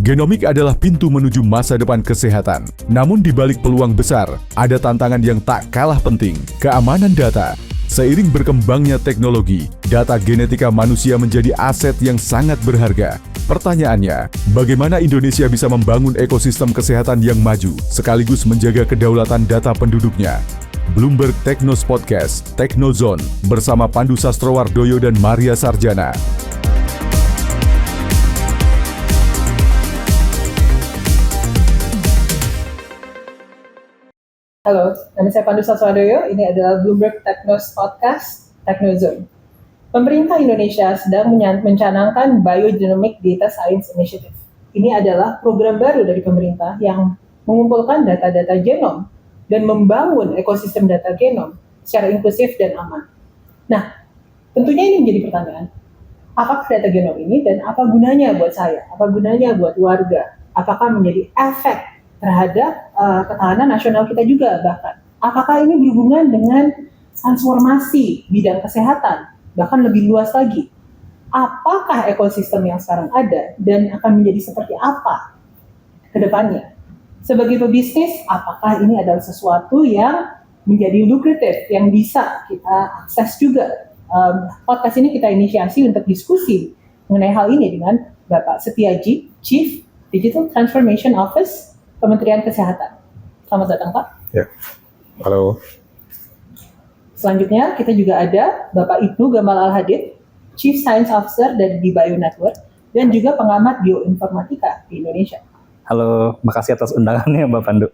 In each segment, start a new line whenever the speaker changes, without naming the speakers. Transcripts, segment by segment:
Genomik adalah pintu menuju masa depan kesehatan. Namun di balik peluang besar, ada tantangan yang tak kalah penting, keamanan data. Seiring berkembangnya teknologi, data genetika manusia menjadi aset yang sangat berharga. Pertanyaannya, bagaimana Indonesia bisa membangun ekosistem kesehatan yang maju, sekaligus menjaga kedaulatan data penduduknya? Bloomberg Technos Podcast, Technozone, bersama Pandu Sastrowardoyo dan Maria Sarjana.
Halo, nama saya Pandu Sastrowardoyo. Ini adalah Bloomberg Technos Podcast, Technozone. Pemerintah Indonesia sedang mencanangkan Biogenomic Data Science Initiative. Ini adalah program baru dari pemerintah yang mengumpulkan data-data genom dan membangun ekosistem data genom secara inklusif dan aman. Nah, tentunya ini menjadi pertanyaan. Apakah data genom ini dan apa gunanya buat saya? Apa gunanya buat warga? Apakah menjadi efek terhadap ketahanan nasional kita juga bahkan? Apakah ini berhubungan dengan transformasi bidang kesehatan, bahkan lebih luas lagi? Apakah ekosistem yang sekarang ada dan akan menjadi seperti apa ke depannya? Sebagai pebisnis, apakah ini adalah sesuatu yang menjadi lukratif, yang bisa kita akses juga? Podcast ini kita inisiasi untuk diskusi mengenai hal ini dengan Bapak Setiaji, Chief Digital Transformation Office Kementerian Kesehatan. Selamat datang, Pak.
Ya, halo.
Selanjutnya kita juga ada Bapak Ibnu Gamal Al-Hadid, Chief Science Officer dari Bio Network dan juga pengamat bioinformatika di Indonesia.
Halo, makasih atas undangannya Mbak Pandu,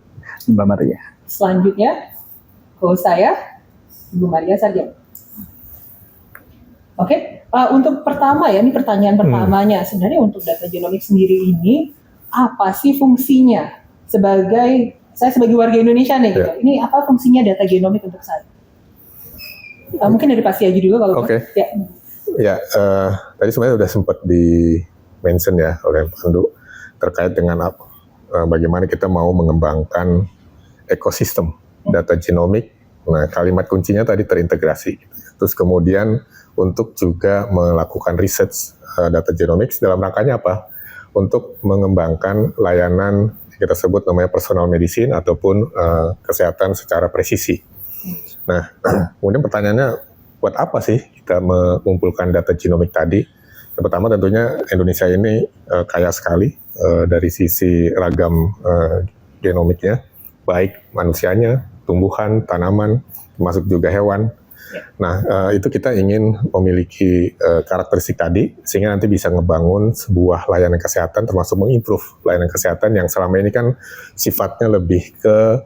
Mbak Maria.
Selanjutnya, host saya, Ibu Maria Sarjana. Oke, untuk pertama ya, ini pertanyaan pertamanya. Sebenarnya untuk data genomik sendiri ini, apa sih fungsinya? Saya sebagai warga Indonesia nih, gitu. Ini apa fungsinya data genomik untuk saya? Mungkin dari Pak Setiaji dulu kalau
Oke. Ya, tadi sebenarnya sudah sempat di-mention ya oleh Pandu terkait dengan bagaimana kita mau mengembangkan ekosistem data genomik. Nah, kalimat kuncinya tadi terintegrasi. Terus kemudian untuk juga melakukan research data genomics dalam rangkanya apa? Untuk mengembangkan layanan kita sebut namanya personal medicine ataupun kesehatan secara presisi. Nah, kemudian pertanyaannya, buat apa sih kita mengumpulkan data genomik tadi? Yang pertama tentunya Indonesia ini kaya sekali dari sisi ragam genomiknya, baik manusianya, tumbuhan, tanaman, termasuk juga hewan. Nah, itu kita ingin memiliki karakteristik tadi, sehingga nanti bisa ngebangun sebuah layanan kesehatan, termasuk mengimprove layanan kesehatan yang selama ini kan sifatnya lebih ke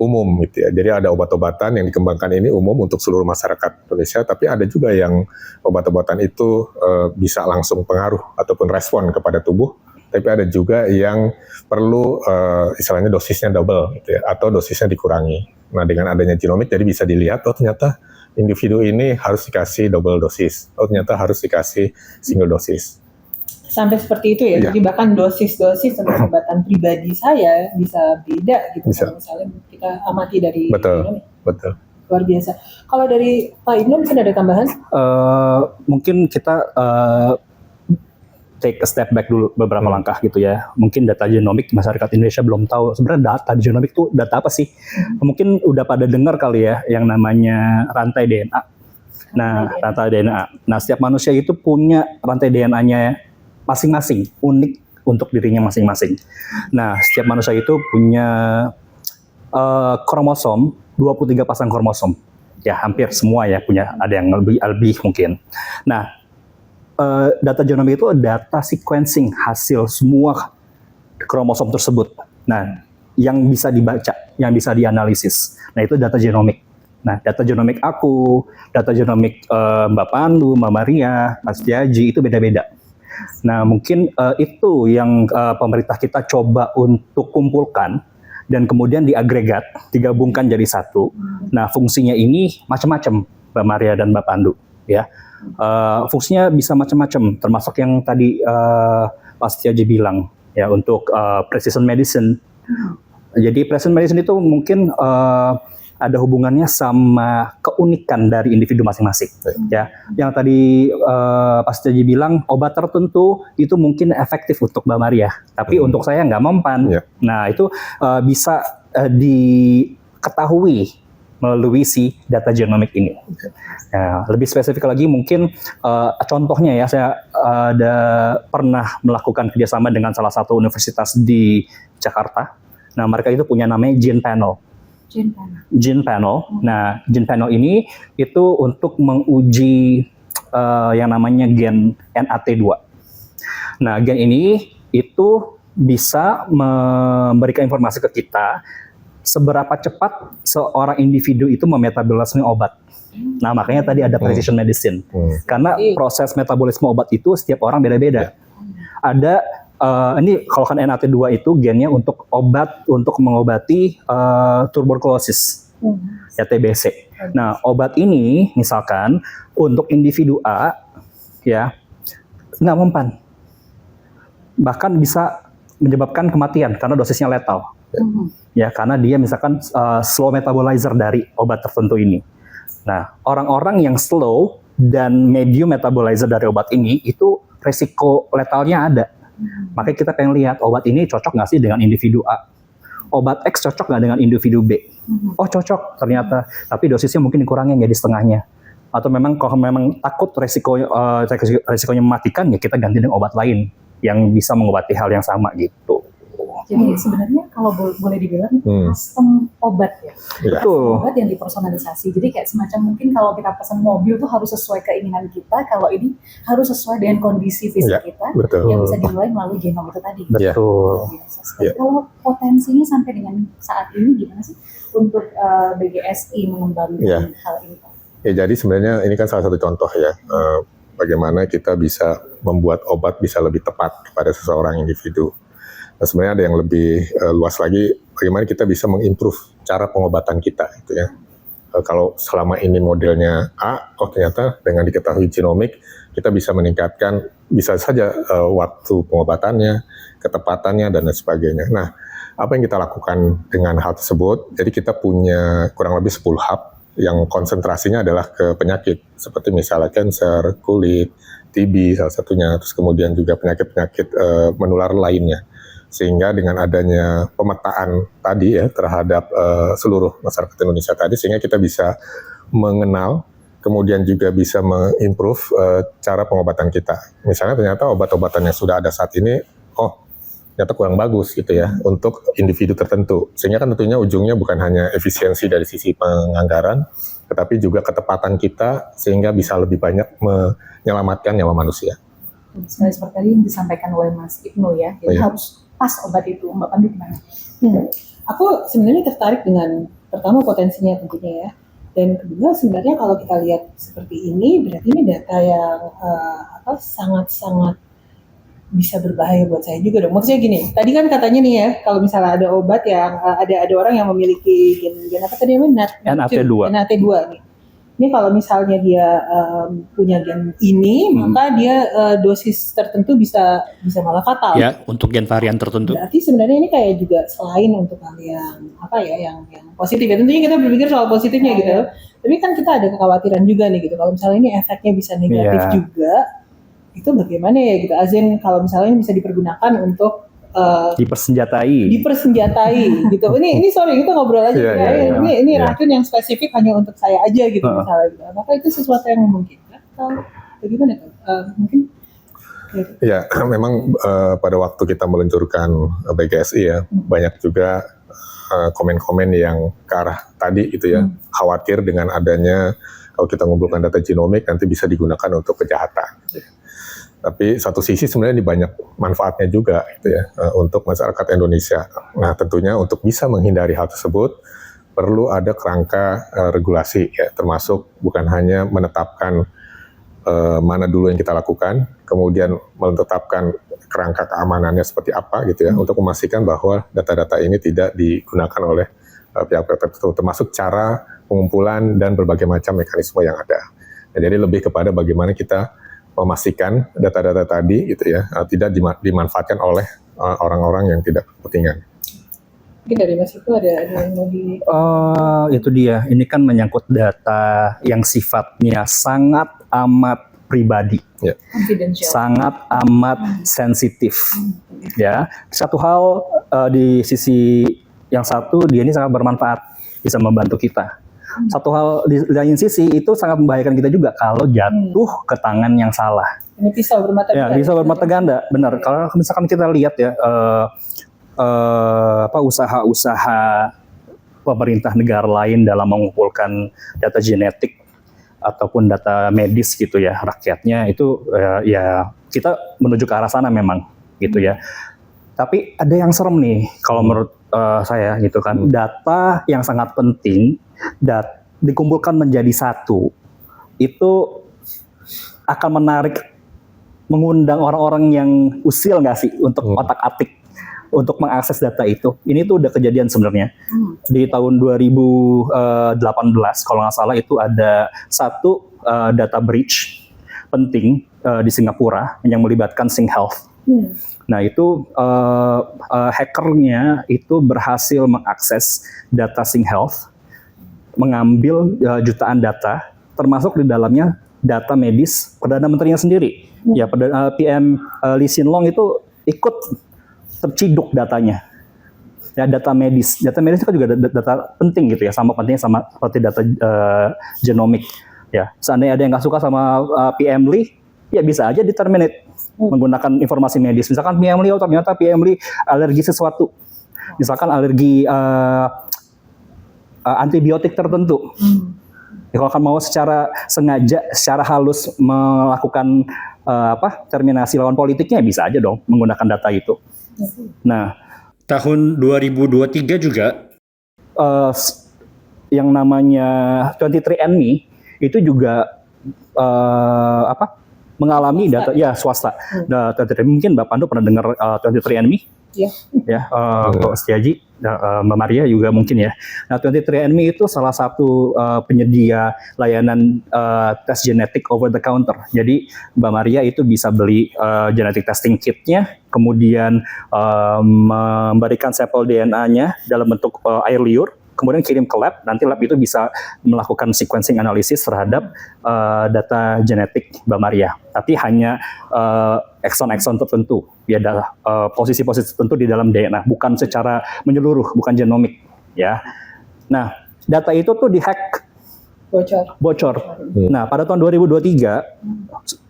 umum gitu ya. Jadi ada obat-obatan yang dikembangkan ini umum untuk seluruh masyarakat Indonesia, tapi ada juga yang obat-obatan itu bisa langsung pengaruh ataupun respon kepada tubuh, tapi ada juga yang perlu istilahnya dosisnya double gitu ya, atau dosisnya dikurangi. Nah, dengan adanya genomik jadi bisa dilihat, oh ternyata individu ini harus dikasih double dosis, oh ternyata harus dikasih single dosis.
Sampai seperti itu ya, jadi bahkan dosis-dosis untuk obatan pribadi saya bisa beda gitu. Kalau misalnya kita amati dari
Betul.
Luar biasa. Kalau dari Pak Ibnu mungkin ada tambahan?
Mungkin kita take a step back dulu beberapa langkah gitu ya. Mungkin data genomik masyarakat Indonesia belum tahu sebenarnya data genomik itu data apa sih. Mungkin udah pada dengar kali ya yang namanya rantai DNA. Nah, rantai DNA. Nah, setiap manusia itu punya rantai DNA-nya masing-masing, unik untuk dirinya masing-masing. Nah, setiap manusia itu punya kromosom, 23 pasang kromosom. Ya, hampir semua ya punya, ada yang lebih mungkin. Nah, data genomik itu data sequencing hasil semua kromosom tersebut. Nah, yang bisa dibaca, yang bisa dianalisis. Nah, itu data genomik. Nah, data genomik aku, data genomik Mbak Pandu, Mbak Maria, Mas Setiaji itu beda-beda. Nah, mungkin itu yang pemerintah kita coba untuk kumpulkan dan kemudian diagregat, digabungkan jadi satu. Nah, fungsinya ini macam-macam, Mbak Maria dan Mbak Pandu, ya. Fungsinya bisa macam-macam, termasuk yang tadi Pak Setiaji bilang, ya, untuk precision medicine. Jadi precision medicine itu mungkin ada hubungannya sama keunikan dari individu masing-masing. Ya, yang tadi Pak Setiaji bilang obat tertentu itu mungkin efektif untuk Mbak Maria, tapi untuk saya nggak mempan.
Ya.
Nah, itu bisa diketahui melalui si data genomik ini. Nah, lebih spesifik lagi mungkin contohnya ya, saya ada pernah melakukan kerjasama dengan salah satu universitas di Jakarta. Nah, mereka itu punya namanya Gene Panel. Gene Panel. Nah, Gene Panel ini itu untuk menguji yang namanya gen NAT2. Nah, gen ini itu bisa memberikan informasi ke kita seberapa cepat seorang individu itu memetabolisme obat. Nah, makanya tadi ada precision medicine. Karena proses metabolisme obat itu setiap orang beda-beda. Ada ini kalau kan NAT2 itu gennya untuk obat untuk mengobati tuberkulosis, ya TBC. Nah, obat ini misalkan untuk individu A ya nggak mempan, bahkan bisa menyebabkan kematian karena dosisnya letal. Ya, karena dia misalkan slow metabolizer dari obat tertentu ini. Nah, orang-orang yang slow dan medium metabolizer dari obat ini itu resiko letalnya ada. Makanya kita pengen lihat obat ini cocok nggak sih dengan individu A. Obat X cocok nggak dengan individu B. Oh cocok ternyata, tapi dosisnya mungkin dikurangin jadi setengahnya. Atau memang kalau memang takut resikonya mematikan, ya kita ganti dengan obat lain yang bisa mengobati hal yang sama gitu.
Jadi sebenarnya kalau boleh dibilang custom obat ya.
Betul.
Obat yang dipersonalisasi. Jadi kayak semacam mungkin kalau kita pesan mobil tuh harus sesuai keinginan kita, kalau ini harus sesuai dengan kondisi fisik kita yang bisa dimulai melalui genom itu tadi.
Betul.
Biasa sekali. Kalau potensinya sampai dengan saat ini gimana sih untuk BGSI mengembangkan hal ini?
Ya, jadi sebenarnya ini kan salah satu contoh ya, bagaimana kita bisa membuat obat bisa lebih tepat kepada seseorang individu. Nah, sebenarnya ada yang lebih luas lagi, bagaimana kita bisa mengimprove cara pengobatan kita, gitu ya. Kalau selama ini modelnya A, ternyata dengan diketahui genomik, kita bisa meningkatkan, bisa saja waktu pengobatannya, ketepatannya, dan lain sebagainya. Nah, apa yang kita lakukan dengan hal tersebut? Jadi kita punya kurang lebih 10 hub, yang konsentrasinya adalah ke penyakit, seperti misalnya kanker, kulit, TB salah satunya, terus kemudian juga penyakit-penyakit menular lainnya. Sehingga dengan adanya pemetaan tadi ya terhadap seluruh masyarakat Indonesia tadi, sehingga kita bisa mengenal, kemudian juga bisa mengimprove cara pengobatan kita. Misalnya ternyata obat-obatan yang sudah ada saat ini, ternyata kurang bagus gitu ya untuk individu tertentu. Sehingga kan tentunya ujungnya bukan hanya efisiensi dari sisi penganggaran, tetapi juga ketepatan kita sehingga bisa lebih banyak menyelamatkan nyawa manusia.
Seperti tadi yang disampaikan oleh Mas Ibnu ya, jadi harus pas obat itu. Mbak Pandu gimana?
Aku sebenarnya tertarik dengan pertama potensinya tentunya ya, dan kedua sebenarnya kalau kita lihat seperti ini berarti ini data yang sangat-sangat bisa berbahaya buat saya juga dong. Maksudnya gini, tadi kan katanya nih ya, kalau misalnya ada obat yang ada orang yang memiliki gen apa tadi namanya
NAT2
nih. Ini kalau misalnya dia punya gen ini, maka dia dosis tertentu bisa malah fatal.
Ya, untuk gen varian tertentu.
Berarti sebenarnya ini kayak juga selain untuk hal yang yang positif ya. Tentunya kita berpikir soal positifnya gitu. Tapi kan kita ada kekhawatiran juga nih gitu. Kalau misalnya ini efeknya bisa negatif juga, itu bagaimana ya gitu. Azin kalau misalnya ini bisa dipergunakan untuk
dipersenjatai
gitu. Ini sorry kita ngobrol aja ini racun yang spesifik hanya untuk saya aja gitu misalnya gitu. Apakah itu sesuatu yang memungkinkan atau bagaimana tuh? Mungkin
ya memang pada waktu kita meluncurkan BGSI ya banyak juga komen-komen yang ke arah tadi gitu ya, khawatir dengan adanya kalau kita mengumpulkan data genomik nanti bisa digunakan untuk kejahatan. Tapi satu sisi sebenarnya ini banyak manfaatnya juga gitu ya untuk masyarakat Indonesia. Nah tentunya untuk bisa menghindari hal tersebut perlu ada kerangka regulasi ya, termasuk bukan hanya menetapkan mana dulu yang kita lakukan, kemudian menetapkan kerangka keamanannya seperti apa gitu ya, untuk memastikan bahwa data-data ini tidak digunakan oleh pihak-pihak tertentu, termasuk cara pengumpulan dan berbagai macam mekanisme yang ada. Nah, jadi lebih kepada bagaimana kita memastikan data-data tadi gitu ya tidak dimanfaatkan oleh orang-orang yang tidak berkepentingan.
Mungkin dari Mas itu ada yang mau di...
Itu dia. Ini kan menyangkut data yang sifatnya sangat amat pribadi,
Confidential.
sangat amat sensitif. Ya, satu hal di sisi yang satu dia ini sangat bermanfaat, bisa membantu kita. Satu hal di lain sisi itu sangat membahayakan kita juga kalau jatuh ke tangan yang salah.
Ini pisau bermata
Ya,
dua.
bisa bermata ganda, benar. Kalau misalkan kita lihat ya usaha-usaha pemerintah negara lain dalam mengumpulkan data genetik ataupun data medis gitu ya rakyatnya itu ya kita menuju ke arah sana memang gitu ya. Tapi ada yang serem nih kalau menurut saya gitu kan, data yang sangat penting dikumpulkan menjadi satu itu akan menarik, mengundang orang-orang yang usil nggak sih untuk otak-atik untuk mengakses data itu. Ini tuh udah kejadian sebenarnya. Di tahun 2018 kalau nggak salah itu ada satu data breach penting di Singapura yang melibatkan SingHealth. Nah itu hackernya itu berhasil mengakses data SingHealth, mengambil jutaan data, termasuk di dalamnya data medis Perdana Menterinya sendiri. Ya, PM Lee Hsien Loong itu ikut terciduk datanya. Ya, data medis itu kan juga data penting gitu ya, sama pentingnya sama seperti data genomik. Ya, seandainya ada yang nggak suka sama PM Lee, ya bisa aja di-terminate menggunakan informasi medis. Misalkan PM Lee, ternyata PM Lee alergi sesuatu. Misalkan alergi antibiotik tertentu. Ya, kalau kan mau secara sengaja, secara halus melakukan terminasi lawan politiknya, bisa aja dong menggunakan data itu. Nah, tahun 2023 juga yang namanya 23andMe itu juga mengalami data swasta. Mungkin Mbak Pandu pernah dengar 23andMe?
Iya.
Ya, Pak Setiaji, Mbak Maria juga mungkin ya. Nah, 23andMe itu salah satu penyedia layanan tes genetik over the counter. Jadi Mbak Maria itu bisa beli genetic testing kitnya, kemudian memberikan sampel DNA-nya dalam bentuk air liur, kemudian kirim ke lab, nanti lab itu bisa melakukan sequencing analisis terhadap data genetik Mbak Maria. Tapi hanya ekson-ekson tertentu, ya posisi-posisi tertentu di dalam DNA, bukan secara menyeluruh, bukan genomik. Ya. Nah, data itu tuh dihack, bocor. Nah, pada tahun 2023,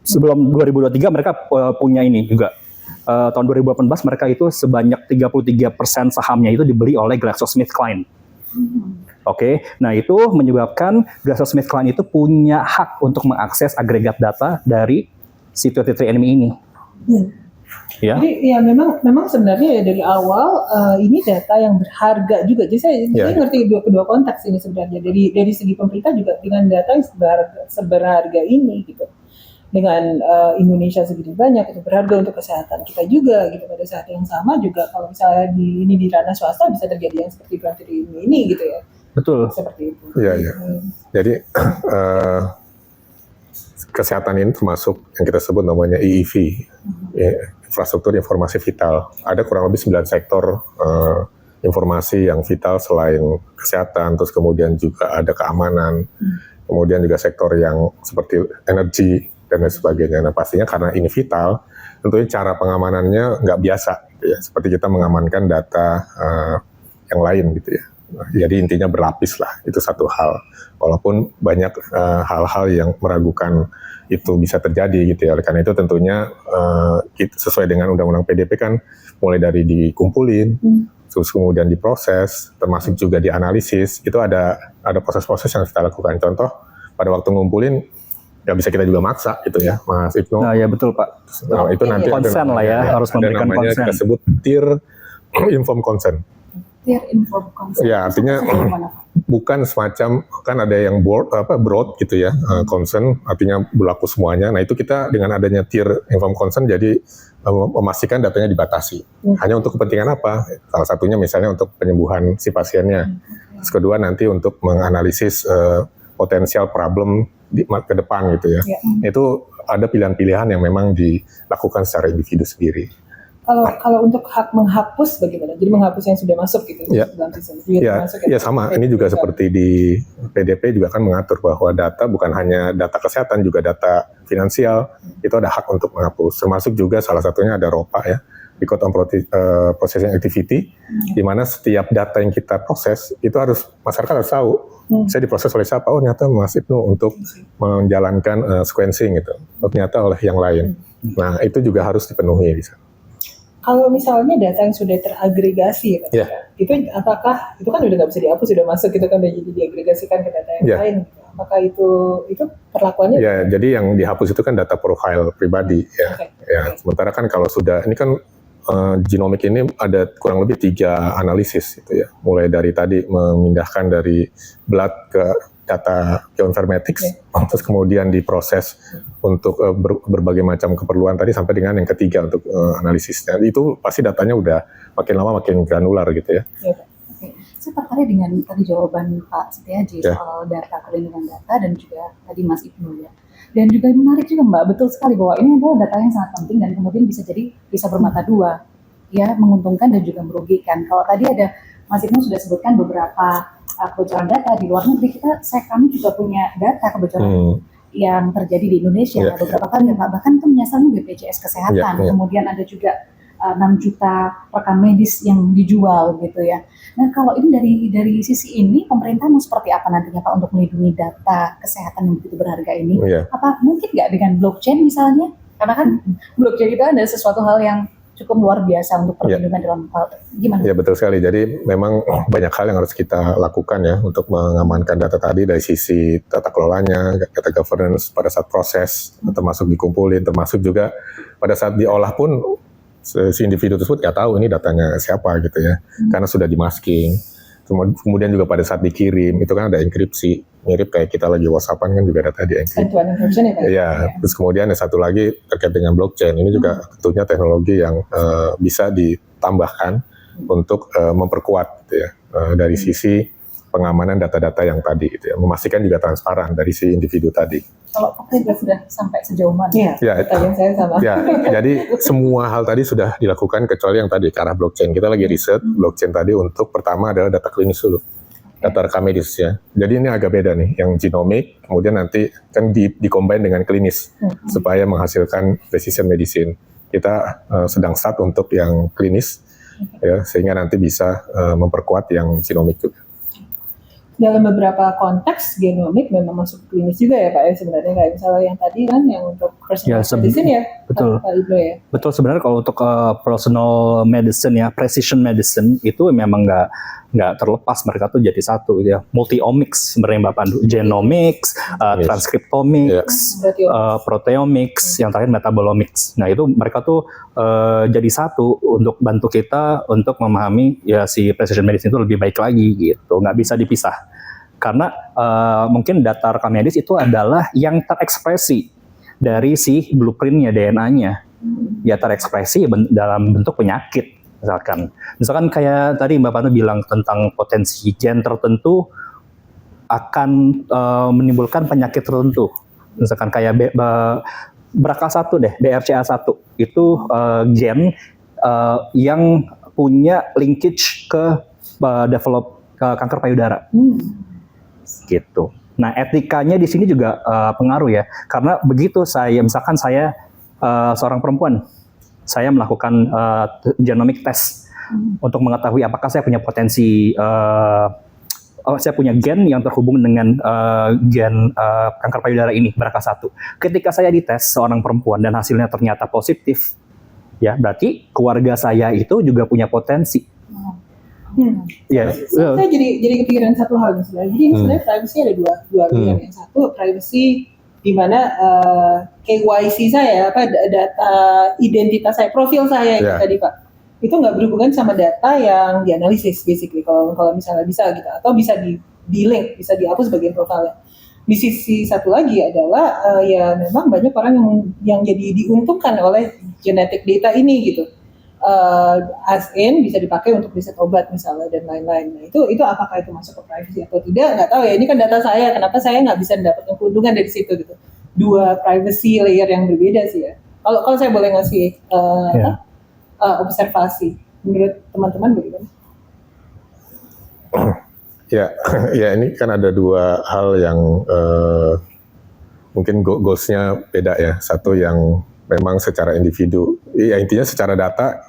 sebelum 2023 mereka punya ini juga. Tahun 2018 mereka itu sebanyak 33% sahamnya itu dibeli oleh GlaxoSmithKline. Oke, nah itu menyebabkan GlaxoSmithKline itu punya hak untuk mengakses agregat data dari si 23andMe ini. Ya.
Jadi ya memang sebenarnya ya dari awal ini data yang berharga juga. Jadi saya ngerti kedua konteks ini sebenarnya. Dari segi pemerintah juga dengan data yang seberharga ini gitu. Dengan Indonesia segitu banyak itu berharga untuk kesehatan kita juga gitu. Pada saat yang sama juga kalau misalnya di ranah swasta bisa terjadi yang seperti 23andMe ini gitu ya.
Betul.
Seperti itu.
Iya. Jadi kesehatan ini termasuk yang kita sebut namanya IIV, infrastruktur informasi vital. Ada kurang lebih 9 sektor informasi yang vital selain kesehatan, terus kemudian juga ada keamanan, kemudian juga sektor yang seperti energi dan lain sebagainya. Nah pastinya karena ini vital, tentunya cara pengamanannya nggak biasa, gitu ya. Seperti kita mengamankan data yang lain gitu ya. Jadi intinya berlapis lah, itu satu hal. Walaupun banyak hal-hal yang meragukan itu bisa terjadi gitu ya. Oleh karena itu tentunya sesuai dengan Undang-Undang PDP kan mulai dari dikumpulin, terus kemudian diproses, termasuk juga dianalisis. Itu ada proses-proses yang kita lakukan. Contoh pada waktu ngumpulin ya bisa kita juga maksa gitu ya, Mas Ibnu.
Nah, ya betul Pak.
Nah, itu nanti
konsen lah ya, harus memberikan konsen.
Kita sebut tier informed consent.
Tier informed consent.
Ya, artinya bukan semacam kan ada yang broad gitu ya, consent artinya berlaku semuanya. Nah, itu kita dengan adanya tier informed consent jadi memastikan datanya dibatasi. Hanya untuk kepentingan apa? Salah satunya misalnya untuk penyembuhan si pasiennya. Terus kedua nanti untuk menganalisis potensial problem ke depan gitu ya. Itu ada pilihan-pilihan yang memang dilakukan secara individu sendiri.
Kalau untuk hak menghapus bagaimana? Jadi menghapus yang sudah masuk gitu dalam sistem.
Ya sama. Ini juga seperti di PDP juga kan mengatur bahwa data bukan hanya data kesehatan, juga data finansial itu ada hak untuk menghapus. Termasuk juga salah satunya ada ROPA ya, Record on Processing Activity, di mana setiap data yang kita proses itu harus masyarakat harus tahu. Saya diproses oleh siapa? Oh ternyata Mas Ibnu untuk menjalankan sequencing gitu. Oh ternyata oleh yang lain. Nah itu juga harus dipenuhi di sana.
Kalau misalnya data yang sudah teragregasi, itu apakah itu kan udah nggak bisa dihapus, sudah masuk gitu kan, udah jadi diagregasikan ke data yang lain. Apakah itu perlakuannya?
Ya, jadi yang dihapus itu kan data profil pribadi ya. Ya, sementara kan kalau sudah ini kan genomik ini ada kurang lebih 3 analisis gitu ya. Mulai dari tadi memindahkan dari blood ke data bioinformatics, terus kemudian diproses untuk berbagai macam keperluan tadi sampai dengan yang ketiga untuk analisisnya. Itu pasti datanya udah makin lama makin granular gitu ya.
Oke. Saya tertarik dengan tadi jawaban Pak Setiaji soal data, perlindungan data, dan juga tadi Mas Ibnu ya. Dan juga menarik juga Mbak, betul sekali bahwa ini adalah data yang sangat penting dan kemudian bisa bermata dua, ya, menguntungkan dan juga merugikan. Kalau tadi ada Mas Ibnu sudah sebutkan beberapa kebocoran data di luar negeri, kami juga punya data kebocoran yang terjadi di Indonesia beberapa kali, bahkan itu menyasar BPJS Kesehatan. Kemudian ada juga 6 juta rekam medis yang dijual gitu ya. Nah kalau ini dari sisi ini pemerintah mau seperti apa nantinya Pak untuk melindungi data kesehatan yang begitu berharga ini? Apa mungkin nggak dengan blockchain misalnya? Karena kan blockchain itu adalah sesuatu hal yang cukup luar biasa untuk perlindungan dalam hal gimana? Ya
betul sekali. Jadi memang banyak hal yang harus kita lakukan ya untuk mengamankan data tadi dari sisi tata kelolanya, data governance pada saat proses, termasuk dikumpulin, termasuk juga pada saat diolah pun si individu tersebut nggak tahu ini datanya siapa gitu ya, karena sudah dimasking. Kemudian juga pada saat dikirim itu kan ada enkripsi, mirip kayak kita lagi WhatsAppan kan juga data di enkripsi. Ya, terus kemudian yang satu lagi terkait dengan blockchain, ini juga tentunya teknologi yang bisa ditambahkan untuk memperkuat gitu ya, dari sisi pengamanan data-data yang tadi gitu ya, memastikan juga transparan dari si individu tadi.
Kalau pemerintah sudah sampai sejauh mana?
Jadi semua hal tadi sudah dilakukan kecuali yang tadi ke arah blockchain. Kita lagi riset blockchain tadi untuk pertama adalah data klinis dulu, data rekam medis ya. Jadi ini agak beda nih, yang genomik kemudian nanti kan dikombin dengan klinis supaya menghasilkan precision medicine. Kita sedang start untuk yang klinis ya, sehingga nanti bisa memperkuat yang genomik juga.
Dalam beberapa konteks genomik memang masuk klinis juga ya Pak ya sebenarnya, kayak misalnya yang tadi kan yang untuk personal medicine ya.
Betul.
Pak Ibnu ya.
Betul, sebenarnya kalau untuk personal medicine ya, precision medicine itu memang nggak terlepas, mereka tuh jadi satu ya, multi-omics sebenarnya Mbak Pandu, genomics, transcriptomics, proteomics, yang terakhir metabolomics. Nah itu mereka tuh jadi satu untuk bantu kita untuk memahami ya si precision medicine itu lebih baik lagi gitu, nggak bisa dipisah. Karena mungkin data rekam medis itu adalah yang terekspresi dari si blueprintnya, DNA-nya, ya terekspresi dalam bentuk penyakit. Misalkan kayak tadi Mbak Pandu bilang tentang potensi gen tertentu akan menimbulkan penyakit tertentu. Misalkan kayak BRCA1 deh, BRCA1 itu gen yang punya linkage ke develop kanker payudara. Gitu. Nah, etikanya di sini juga pengaruh ya, karena begitu misalkan saya seorang perempuan, saya melakukan genomic test untuk mengetahui apakah saya punya potensi, saya punya gen yang terhubung dengan gen kanker payudara ini, BRCA1. Ketika saya dites seorang perempuan dan hasilnya ternyata positif, ya berarti keluarga saya itu juga punya potensi.
Saya jadi kepikiran satu hal sebenarnya. Jadi sebenarnya privacy ada dua yang satu privacy di mana KYC saya, data identitas saya, profil saya itu tadi Pak, itu nggak berhubungan sama data yang dianalisis basically kalau misalnya bisa gitu, atau bisa di link, bisa dihapus bagian profilnya. Di sisi satu lagi adalah ya memang banyak orang yang jadi diuntungkan oleh genetic data ini gitu. As in bisa dipakai untuk riset obat misalnya dan lain-lain. Nah, itu apakah itu masuk ke privacy atau tidak? Nggak tahu ya. Ini kan data saya. Kenapa saya nggak bisa mendapatkan keuntungan dari situ gitu? Dua privacy layer yang berbeda sih ya. Kalau saya boleh ngasih observasi. Menurut teman-teman bagaimana?
Ya, ya ini kan ada dua hal yang mungkin goals-nya beda ya. Satu yang memang secara individu, ya intinya secara data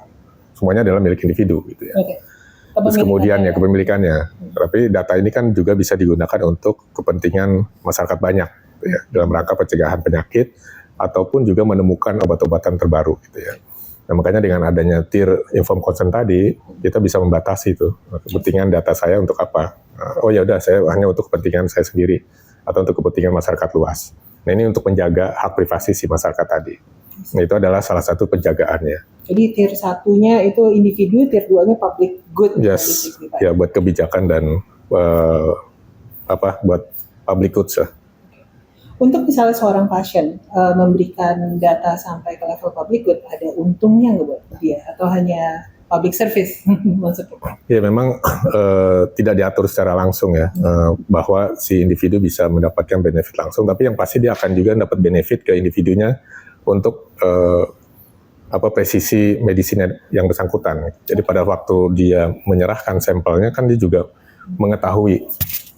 semuanya adalah milik individu gitu ya.
Oke.
Terus kemudian ya kepemilikannya. Tapi data ini kan juga bisa digunakan untuk kepentingan masyarakat banyak gitu ya, dalam rangka pencegahan penyakit ataupun juga menemukan obat-obatan terbaru gitu ya. Nah, makanya dengan adanya tier informed consent tadi, kita bisa membatasi itu kepentingan data saya untuk apa. Oh ya udah, saya hanya untuk kepentingan saya sendiri atau untuk kepentingan masyarakat luas. Nah, ini untuk menjaga hak privasi si masyarakat tadi. Nah, itu adalah salah satu penjagaannya.
Jadi tier 1-nya itu individu, tier 2-nya public good.
Yes, ya buat kebijakan dan buat public goods ya.
Untuk misalnya seorang pasien memberikan data sampai ke level public good, ada untungnya nggak buat dia atau hanya public service maksudnya?
Ya memang tidak diatur secara langsung ya, bahwa si individu bisa mendapatkan benefit langsung, tapi yang pasti dia akan juga dapat benefit ke individunya untuk presisi medisnya yang bersangkutan. Jadi pada waktu dia menyerahkan sampelnya kan dia juga mengetahui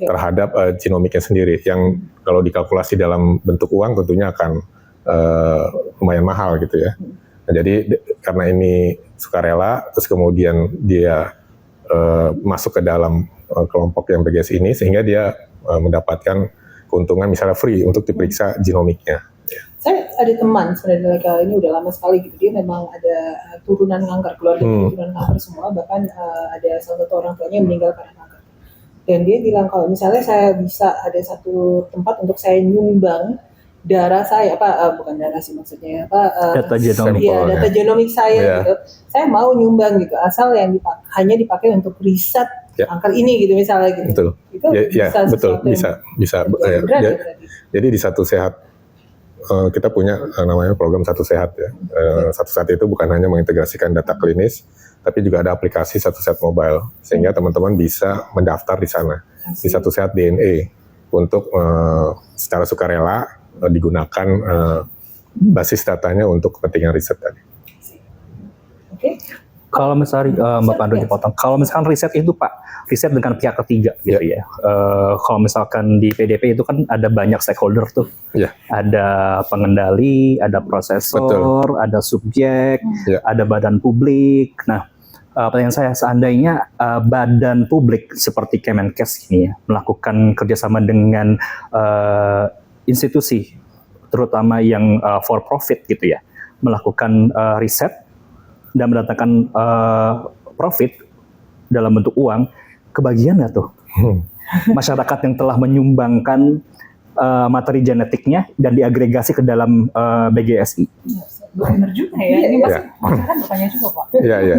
terhadap genomiknya sendiri, yang kalau dikalkulasi dalam bentuk uang tentunya akan lumayan mahal gitu ya. Nah, jadi karena ini sukarela, terus kemudian dia masuk ke dalam kelompok yang bergas ini, sehingga dia mendapatkan keuntungan misalnya free untuk diperiksa genomiknya.
Saya ada teman sebenarnya ini udah lama sekali gitu, dia memang ada turunan kanker, keluarga turunan kanker semua, bahkan ada salah satu orang tuanya yang meninggal karena kanker. Dan dia bilang kalau misalnya saya bisa ada satu tempat untuk saya nyumbang darah saya, bukan darah sih maksudnya,
data genomik.
Ya, data genomik saya gitu. Saya mau nyumbang gitu, asal yang hanya dipakai untuk riset kanker ini gitu misalnya gitu.
Betul.
Itu
bisa. Jadi di Satu Sehat kita punya namanya program Satu Sehat ya. Satu Sehat itu bukan hanya mengintegrasikan data klinis, tapi juga ada aplikasi Satu Sehat Mobile, sehingga teman-teman bisa mendaftar di sana di Satu Sehat DNA untuk secara sukarela digunakan basis datanya untuk kepentingan riset tadi.
Oke.
Kalau misalnya Mbak Pandu dipotong, kalau misalkan riset itu Pak, riset dengan pihak ketiga gitu ya. Kalau misalkan di PDP itu kan ada banyak stakeholder tuh. Ada pengendali, ada prosesor, ada subjek, ada badan publik. Nah, pertanyaan saya, seandainya badan publik seperti Kemenkes ini ya, melakukan kerjasama dengan institusi, terutama yang for profit gitu ya, melakukan riset dan mendatangkan profit dalam bentuk uang, kebagian nggak tuh masyarakat yang telah menyumbangkan materi genetiknya dan diagregasi ke dalam BGSI?
Benar juga ya, ini masih kan bertanya juga Pak.
Iya.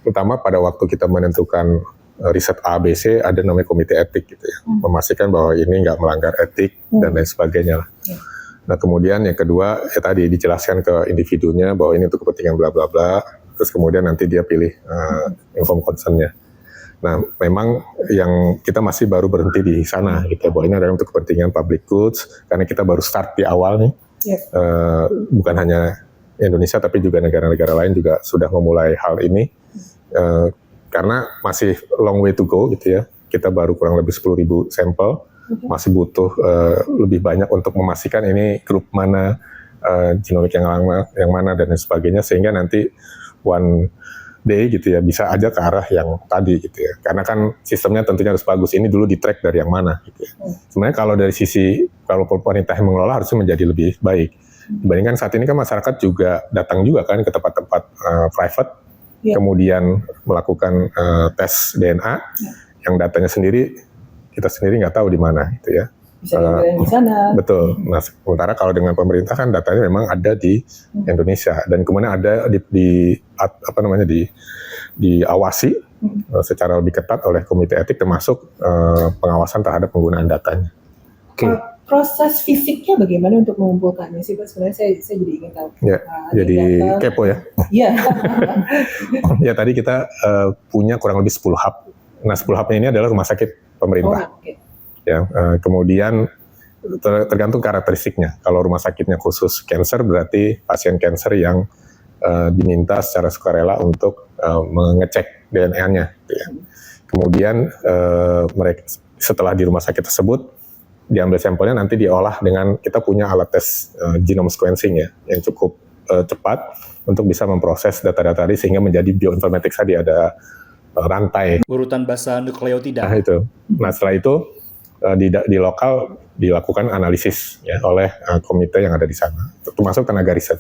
Pertama pada waktu kita menentukan riset ABC ada namanya komite etik gitu ya, memastikan bahwa ini nggak melanggar etik dan lain sebagainya lah. Nah kemudian yang kedua ya tadi dijelaskan ke individunya bahwa ini untuk kepentingan bla bla bla, terus kemudian nanti dia pilih informed consent-nya. Nah memang yang kita masih baru berhenti di sana gitu, bahwa ini adalah untuk kepentingan public goods, karena kita baru start di awal nih. Bukan hanya Indonesia tapi juga negara-negara lain juga sudah memulai hal ini, karena masih long way to go gitu ya. Kita baru kurang lebih 10.000 sampel. Masih butuh lebih banyak untuk memastikan ini grup mana, genomik yang mana dan lain sebagainya, sehingga nanti one day gitu ya bisa aja ke arah yang tadi gitu ya, karena kan sistemnya tentunya harus bagus, ini dulu di track dari yang mana gitu ya. Sebenarnya kalau dari sisi kalau pemerintah yang mengelola harusnya menjadi lebih baik dibandingkan saat ini kan masyarakat juga datang juga kan ke tempat-tempat private, kemudian melakukan tes DNA yang datanya sendiri kita sendiri nggak tahu di mana gitu ya.
Bisa di sana.
Betul. Nah, sementara kalau dengan pemerintah kan datanya memang ada di Indonesia dan kemudian ada diawasi secara lebih ketat oleh komite etik, termasuk pengawasan terhadap penggunaan datanya.
Proses fisiknya bagaimana untuk mengumpulkannya sih Pak? Sebenarnya saya jadi ingin tahu.
Ya, jadi kepo ya.
Iya.
Ya tadi kita punya kurang lebih 10 hub. Nah 10 hubnya ini adalah rumah sakit pemerintah. Ya, kemudian tergantung karakteristiknya. Kalau rumah sakitnya khusus cancer berarti pasien cancer yang diminta secara sukarela untuk mengecek DNA-nya. Gitu ya. Kemudian mereka setelah di rumah sakit tersebut diambil sampelnya, nanti diolah dengan kita punya alat tes genome sequencing ya yang cukup cepat untuk bisa memproses data-data tadi sehingga menjadi bioinformatics tadi ada rantai.
Urutan bahasa nukleotida.
Nah itu. Nah setelah itu di lokal dilakukan analisis ya oleh komite yang ada di sana, termasuk tenaga riset.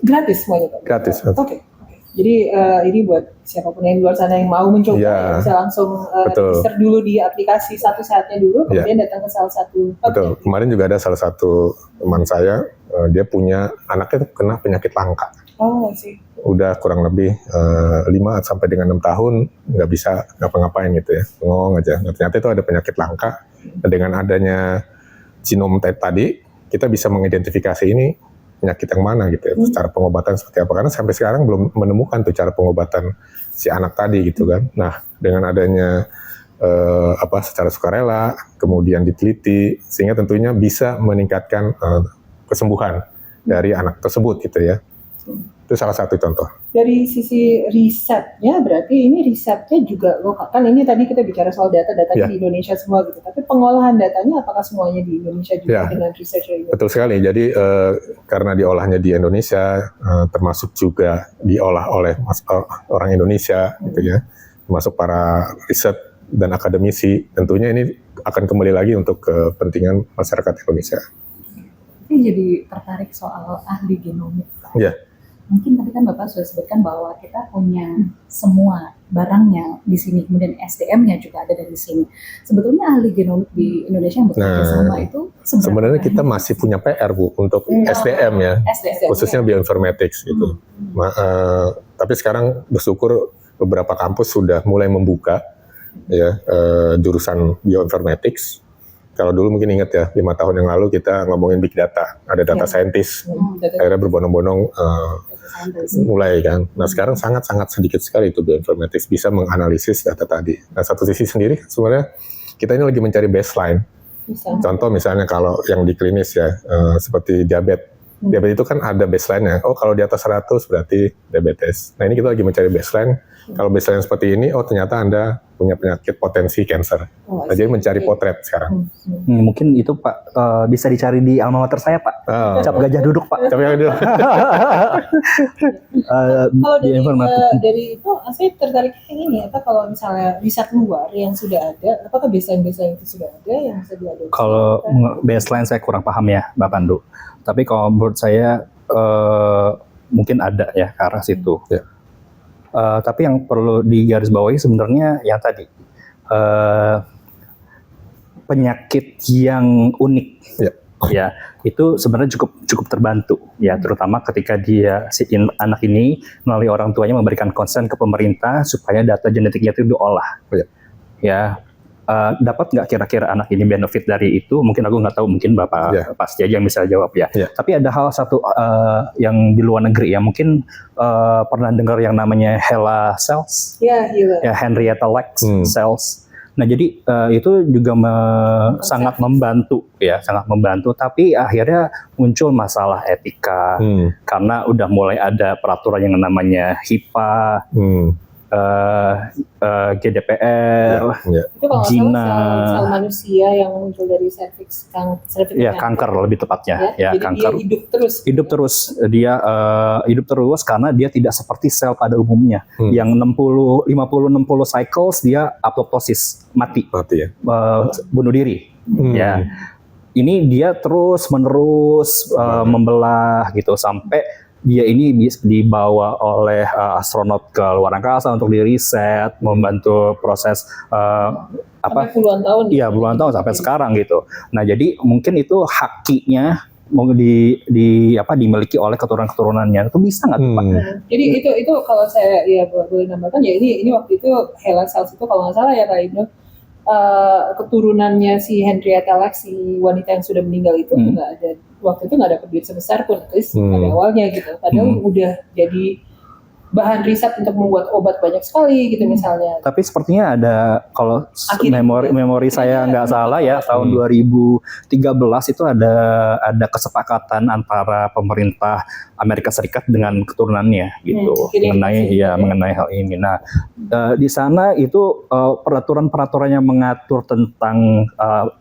Gratis semuanya Pak?
Gratis.
Oke. Jadi ini buat siapapun yang di luar sana yang mau mencoba bisa langsung register dulu di aplikasi Satu Sehatnya dulu, kemudian datang ke salah satu.
Betul. Kemarin juga ada salah satu teman saya, dia punya anaknya kena penyakit langka.
Oh sih.
Udah kurang lebih 5 sampai dengan 6 tahun nggak bisa ngapa-ngapain gitu ya, ngomong aja. Nah, ternyata itu ada penyakit langka. Dengan adanya genome tadi, kita bisa mengidentifikasi ini penyakit yang mana gitu ya, cara pengobatan seperti apa, karena sampai sekarang belum menemukan tuh cara pengobatan si anak tadi gitu kan. Nah dengan adanya secara sukarela kemudian diteliti sehingga tentunya bisa meningkatkan kesembuhan dari anak tersebut gitu ya. Itu salah satu contoh.
Dari sisi risetnya, berarti ini risetnya juga lokal. Kan ini tadi kita bicara soal data-datanya di Indonesia semua gitu. Tapi pengolahan datanya apakah semuanya di Indonesia juga dengan researcher ini?
Betul sekali. Jadi karena diolahnya di Indonesia, termasuk juga diolah oleh orang Indonesia gitu ya, termasuk para riset dan akademisi. Tentunya ini akan kembali lagi untuk kepentingan masyarakat Indonesia.
Ini jadi tertarik soal ahli genomik.
Iya.
Mungkin tadi kan Bapak sudah sebutkan bahwa kita punya semua barangnya di sini, kemudian SDM-nya juga ada dari sini. Sebetulnya ahli genomik di Indonesia yang bekerja sama itu
sebenarnya kita masih punya PR Bu untuk SDM ya, khususnya bioinformatics gitu. Tapi sekarang bersyukur beberapa kampus sudah mulai membuka ya jurusan bioinformatics. Kalau dulu mungkin ingat ya, 5 tahun yang lalu kita ngomongin big data, ada data scientist, akhirnya berbondong-bondong mulai kan. Nah sekarang sangat-sangat sedikit sekali itu bioinformatics bisa menganalisis data tadi. Nah satu sisi sendiri sebenarnya kita ini lagi mencari baseline. Contoh misalnya kalau yang di klinis ya, seperti diabetes. Diabetes itu kan ada baseline-nya. Oh kalau di atas 100 berarti diabetes. Nah ini kita lagi mencari baseline. Kalau baseline seperti ini, oh ternyata Anda punya penyakit potensi cancer. Nah, jadi mencari potret sekarang.
Mungkin itu Pak bisa dicari di alma mater saya Pak. Cap Gajah Duduk Pak.
Cap Gajah Duduk.
Kalau dari itu, saya tertarik yang ini. Apa kalau misalnya riset luar yang sudah ada, apakah baseline itu sudah ada yang bisa diadopsi?
Kalau baseline saya kurang paham ya, Mbak Pandu. Tapi kalau menurut saya mungkin ada ya ke arah situ. Tapi yang perlu digarisbawahi sebenarnya yang tadi penyakit yang unik, ya itu sebenarnya cukup terbantu ya, terutama ketika anak ini melalui orang tuanya memberikan konsen ke pemerintah supaya data genetiknya itu diolah. Ya. Dapat nggak kira-kira anak ini benefit dari itu? Mungkin aku nggak tahu, mungkin Bapak pasti aja yang bisa jawab ya. Tapi ada hal satu yang di luar negeri ya, mungkin pernah dengar yang namanya HeLa cells, ya Henrietta Lacks cells. Nah jadi itu juga sangat membantu ya, sangat membantu. Tapi akhirnya muncul masalah etika karena udah mulai ada peraturan yang namanya HIPAA. GDPR,
Gina, sel manusia yang muncul dari serviks
kanker lebih tepatnya, kanker.
Dia
hidup terus, dia hidup terus karena dia tidak seperti sel pada umumnya, yang 50-60 cycles dia apoptosis, mati ya, bunuh diri, ya. Ini dia terus menerus membelah gitu sampai dia ini dibawa oleh astronot ke luar angkasa untuk diriset, membantu proses
puluhan tahun.
Iya, puluhan tahun sampai sekarang gitu. Nah, jadi mungkin itu haknya mau dimiliki oleh keturunan-keturunannya. Itu bisa nggak Pak?
Jadi itu kalau saya boleh nambahkan ya, ini waktu itu HeLa cells itu kalau nggak salah ya Kak Ibnu, keturunannya si Henrietta Lacks, si wanita yang sudah meninggal itu nggak ada, waktu itu nggak dapat duit sebesar pun, pada awalnya gitu. Padahal udah jadi bahan riset untuk membuat obat banyak sekali gitu misalnya.
Tapi sepertinya ada, kalau
Akhirnya,
memori saya nggak salah ya, tahun 2013 itu ada kesepakatan antara pemerintah Amerika Serikat dengan keturunannya gitu, mengenai hal ini. Nah, di sana itu peraturan-peraturan yang mengatur tentang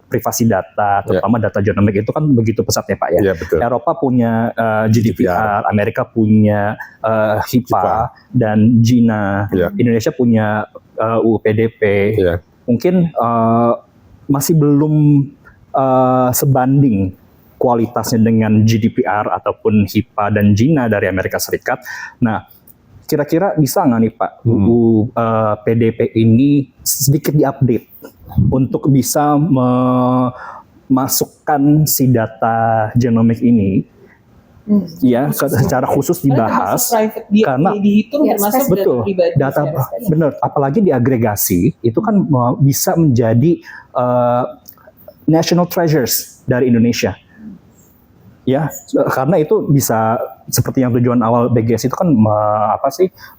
privasi data, terutama data genomik itu kan begitu pesat ya Pak ya.
Iya, betul.
Eropa punya GDPR, Amerika punya HIPAA dan Gina, Indonesia punya UU PDP. Mungkin masih belum sebanding kualitasnya dengan GDPR ataupun HIPAA dan Gina dari Amerika Serikat. Nah, kira-kira bisa nggak nih Pak UU PDP ini sedikit diupdate untuk bisa memasukkan si data genomik ini ya secara khusus dibahas karena
dihitung termasuk
betul
data pribadi.
Benar, apalagi diagregasi itu kan bisa menjadi national treasures dari Indonesia. Ya, karena itu bisa seperti yang tujuan awal BGS itu kan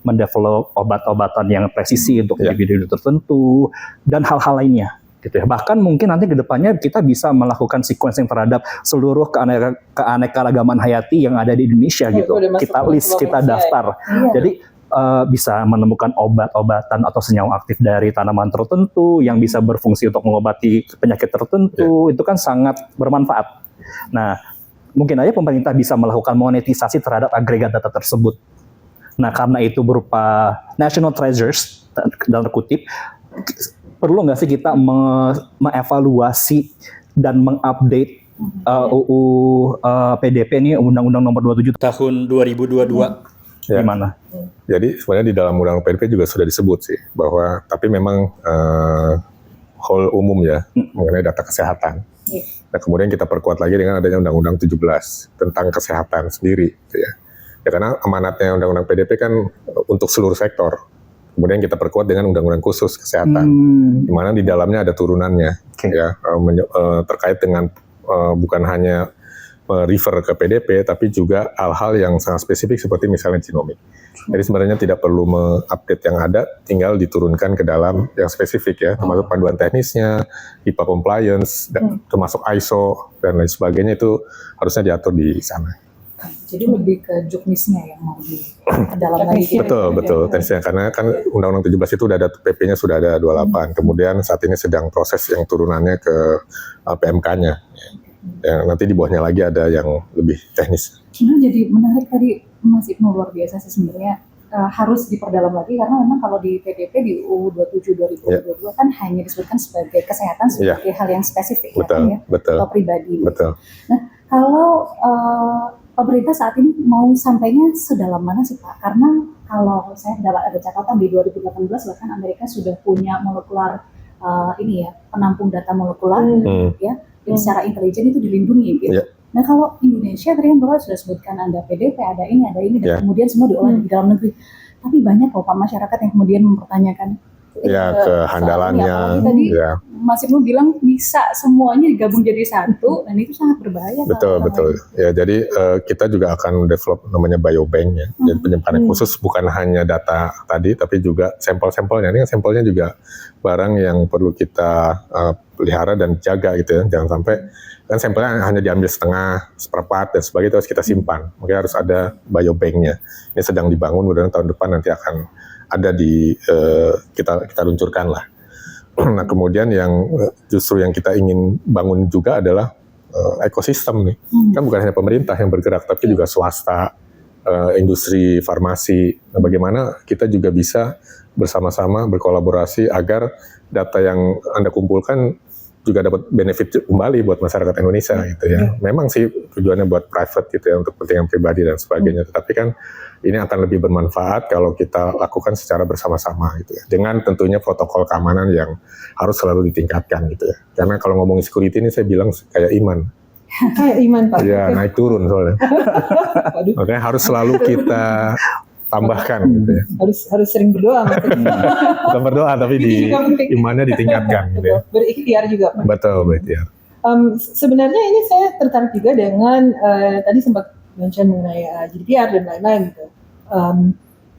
mendevelop obat-obatan yang presisi untuk individu tertentu dan hal-hal lainnya gitu ya. Bahkan mungkin nanti ke depannya kita bisa melakukan sequencing terhadap seluruh keanekaragaman hayati yang ada di Indonesia gitu. Kita list, kita daftar. Jadi bisa menemukan obat-obatan atau senyawa aktif dari tanaman tertentu yang bisa berfungsi untuk mengobati penyakit tertentu. Itu kan sangat bermanfaat. Nah, mungkin aja pemerintah bisa melakukan monetisasi terhadap agregat data tersebut. Nah, karena itu berupa national treasures, dalam kutip, perlu nggak sih kita mengevaluasi dan mengupdate UU PDP ini, Undang-Undang Nomor 27 Tahun 2022? Gimana?
Jadi sebenarnya di dalam Undang-Undang PDP juga sudah disebut sih, bahwa tapi memang whole umum ya, mengenai data kesehatan. Nah, kemudian kita perkuat lagi dengan adanya Undang-Undang 17 tentang kesehatan sendiri, gitu ya. Ya karena amanatnya Undang-Undang PDP kan untuk seluruh sektor. Kemudian kita perkuat dengan Undang-Undang khusus kesehatan, di mana di dalamnya ada turunannya, ya terkait dengan bukan hanya refer ke PDP, tapi juga hal-hal yang sangat spesifik seperti misalnya genomik. Jadi sebenarnya tidak perlu mengupdate yang ada, tinggal diturunkan ke dalam yang spesifik ya, termasuk panduan teknisnya, HIPAA compliance, termasuk ISO dan lain sebagainya, itu harusnya diatur di sana.
Jadi lebih ke juknisnya yang mau di dalam lagi.
Betul, teknisnya, karena kan Undang-Undang 17 itu udah ada, PP-nya sudah ada 28, kemudian saat ini sedang proses yang turunannya ke PMK-nya. Ya, nanti di bawahnya lagi ada yang lebih teknis.
Jadi menarik tadi Mas Ibnu, luar biasa sih sebenarnya, harus diperdalam lagi karena memang kalau di PDP di UU 27 2022 kan hanya disebutkan sebagai kesehatan sebagai hal yang spesifik atau pribadi.
Betul.
Nah, kalau pemerintah saat ini mau sampainya sedalam mana sih Pak? Karena kalau saya ada catatan di 2018 bahkan Amerika sudah punya molekular penampung data molekular ya. Secara intelijen itu dilindungi gitu. Nah kalau Indonesia tadi kan Bapak sudah sebutkan ada PDP, ada ini dan kemudian semua diolah di dalam negeri. Tapi banyak kok Pak masyarakat yang kemudian mempertanyakan
kehandalannya.
Tadi Mas Ibnu bilang bisa semuanya digabung jadi satu dan itu sangat berbahaya.
Betul. Ya jadi kita juga akan develop namanya biobank ya. Jadi penyimpanan khusus bukan hanya data tadi tapi juga sampel-sampelnya. Ini sampelnya juga barang yang perlu kita pelihara dan jaga gitu ya. Jangan sampai kan sampelnya hanya diambil setengah, seperempat dan sebagainya terus kita simpan. Makanya harus ada biobanknya. Ini sedang dibangun, mudah-mudahan tahun depan nanti akan ada di kita luncurkan lah. Nah kemudian yang justru yang kita ingin bangun juga adalah ekosistem nih. Kan bukan hanya pemerintah yang bergerak, tapi juga swasta, industri farmasi. Nah, bagaimana kita juga bisa bersama-sama berkolaborasi agar data yang Anda kumpulkan juga dapat benefit kembali buat masyarakat Indonesia gitu ya. Memang sih tujuannya buat private gitu ya, untuk kepentingan pribadi dan sebagainya. Tetapi kan ini akan lebih bermanfaat kalau kita lakukan secara bersama-sama gitu ya. Dengan tentunya protokol keamanan yang harus selalu ditingkatkan gitu ya. Karena kalau ngomongin security ini saya bilang kayak iman.
Kayak iman Pak.
Iya, naik turun soalnya. Makanya harus selalu kita tambahkan gitu ya.
Harus sering berdoa.
Bukan berdoa tapi imannya ditingkatkan gitu ya.
Berikhtiar juga Pak.
Betul, berikhtiar.
Sebenarnya ini saya tertarik juga dengan tadi sempat mention mengenai GDPR dan lain-lain gitu.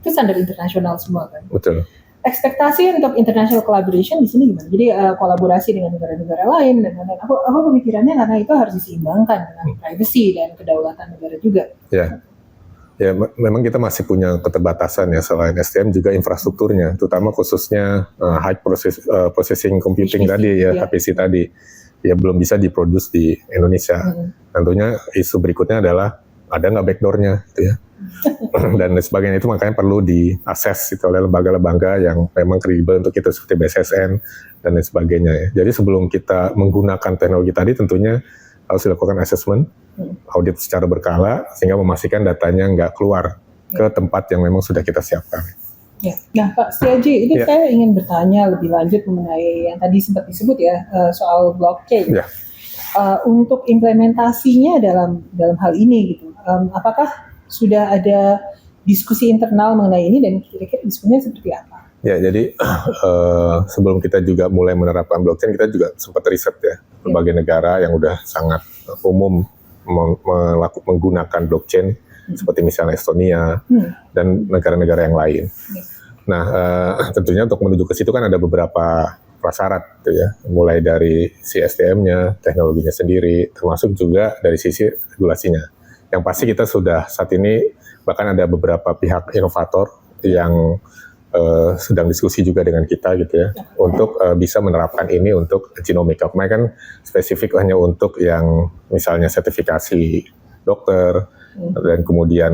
Itu standar internasional semua kan.
Betul.
Ekspektasi untuk international collaboration di sini gimana? Jadi kolaborasi dengan negara-negara lain dan lain-lain. Aku pemikirannya karena itu harus diseimbangkan dengan privacy dan kedaulatan negara juga.
Ya, memang kita masih punya keterbatasan ya selain SDM juga infrastrukturnya, terutama khususnya high processing computing tadi ya, HPC tadi, ya belum bisa diproduce di Indonesia. Tentunya isu berikutnya adalah ada nggak backdoor-nya gitu ya. Dan sebagainya, itu makanya perlu diakses gitu oleh lembaga-lembaga yang memang kredibel untuk itu seperti BSSN dan lain sebagainya ya. Jadi sebelum kita menggunakan teknologi tadi tentunya harus dilakukan assessment, audit secara berkala sehingga memastikan datanya nggak keluar ke tempat yang memang sudah kita siapkan.
Ya. Nah Pak Setiaji, ini saya ingin bertanya lebih lanjut mengenai yang tadi sempat disebut ya, soal blockchain.
Ya.
Untuk implementasinya dalam hal ini gitu, apakah sudah ada diskusi internal mengenai ini dan kira-kira diskusinya seperti apa?
Ya, jadi sebelum kita juga mulai menerapkan blockchain, kita juga sempat riset ya berbagai negara yang udah sangat umum menggunakan blockchain seperti misalnya Estonia dan negara-negara yang lain. Nah, tentunya untuk menuju ke situ kan ada beberapa prasyarat gitu ya, mulai dari si SDM-nya, teknologinya sendiri, termasuk juga dari sisi regulasinya. Yang pasti kita sudah saat ini bahkan ada beberapa pihak inovator yang sedang diskusi juga dengan kita gitu ya, untuk bisa menerapkan ini untuk genomic. Kemarin kan spesifik hanya untuk yang misalnya sertifikasi dokter dan kemudian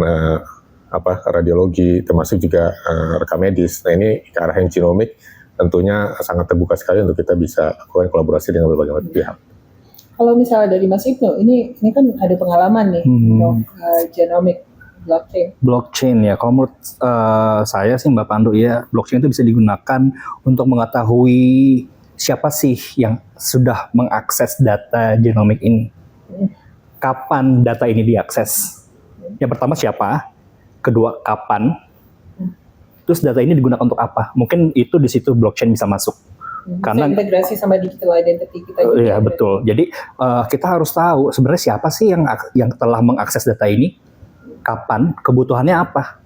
radiologi, termasuk juga rekam medis. Nah ini ke arah yang genomic tentunya sangat terbuka sekali untuk kita bisa lakukan kolaborasi dengan berbagai pihak.
Kalau misalnya dari Mas Ibnu, ini kan ada pengalaman nih untuk genomic
blockchain ya. Kalau menurut saya sih Mbak Pandu ya, blockchain itu bisa digunakan untuk mengetahui siapa sih yang sudah mengakses data genomik ini. Kapan data ini diakses? Yang pertama siapa? Kedua kapan? Terus data ini digunakan untuk apa? Mungkin itu di situ blockchain bisa masuk. Karena
integrasi sama digital identity kita juga.
Iya betul. Jadi kita harus tahu sebenarnya siapa sih yang telah mengakses data ini, kapan, kebutuhannya apa.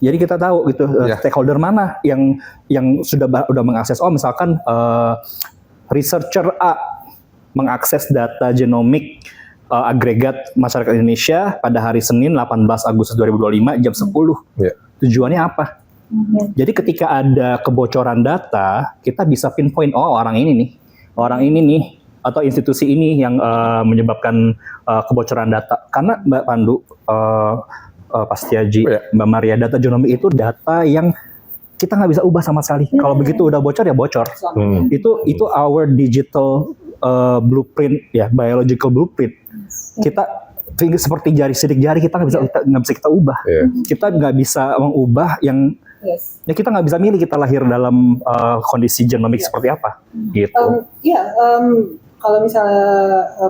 Jadi kita tahu gitu stakeholder mana yang sudah mengakses. Oh misalkan researcher A mengakses data genomik agregat masyarakat Indonesia pada hari Senin 18 Agustus 2025 jam 10. Tujuannya apa? Jadi ketika ada kebocoran data, kita bisa pinpoint, oh orang ini nih, atau institusi ini yang menyebabkan kebocoran data. Karena Mbak Pandu, Pak Setiaji, Mbak Maria, data genomik itu data yang kita nggak bisa ubah sama sekali. Kalau begitu udah bocor ya bocor. Itu our digital blueprint ya, biological blueprint. Kita seperti sidik jari kita nggak bisa kita ubah. Kita nggak bisa mengubah yang ya kita nggak bisa milih kita lahir dalam kondisi genomik seperti apa gitu.
Kalau misalnya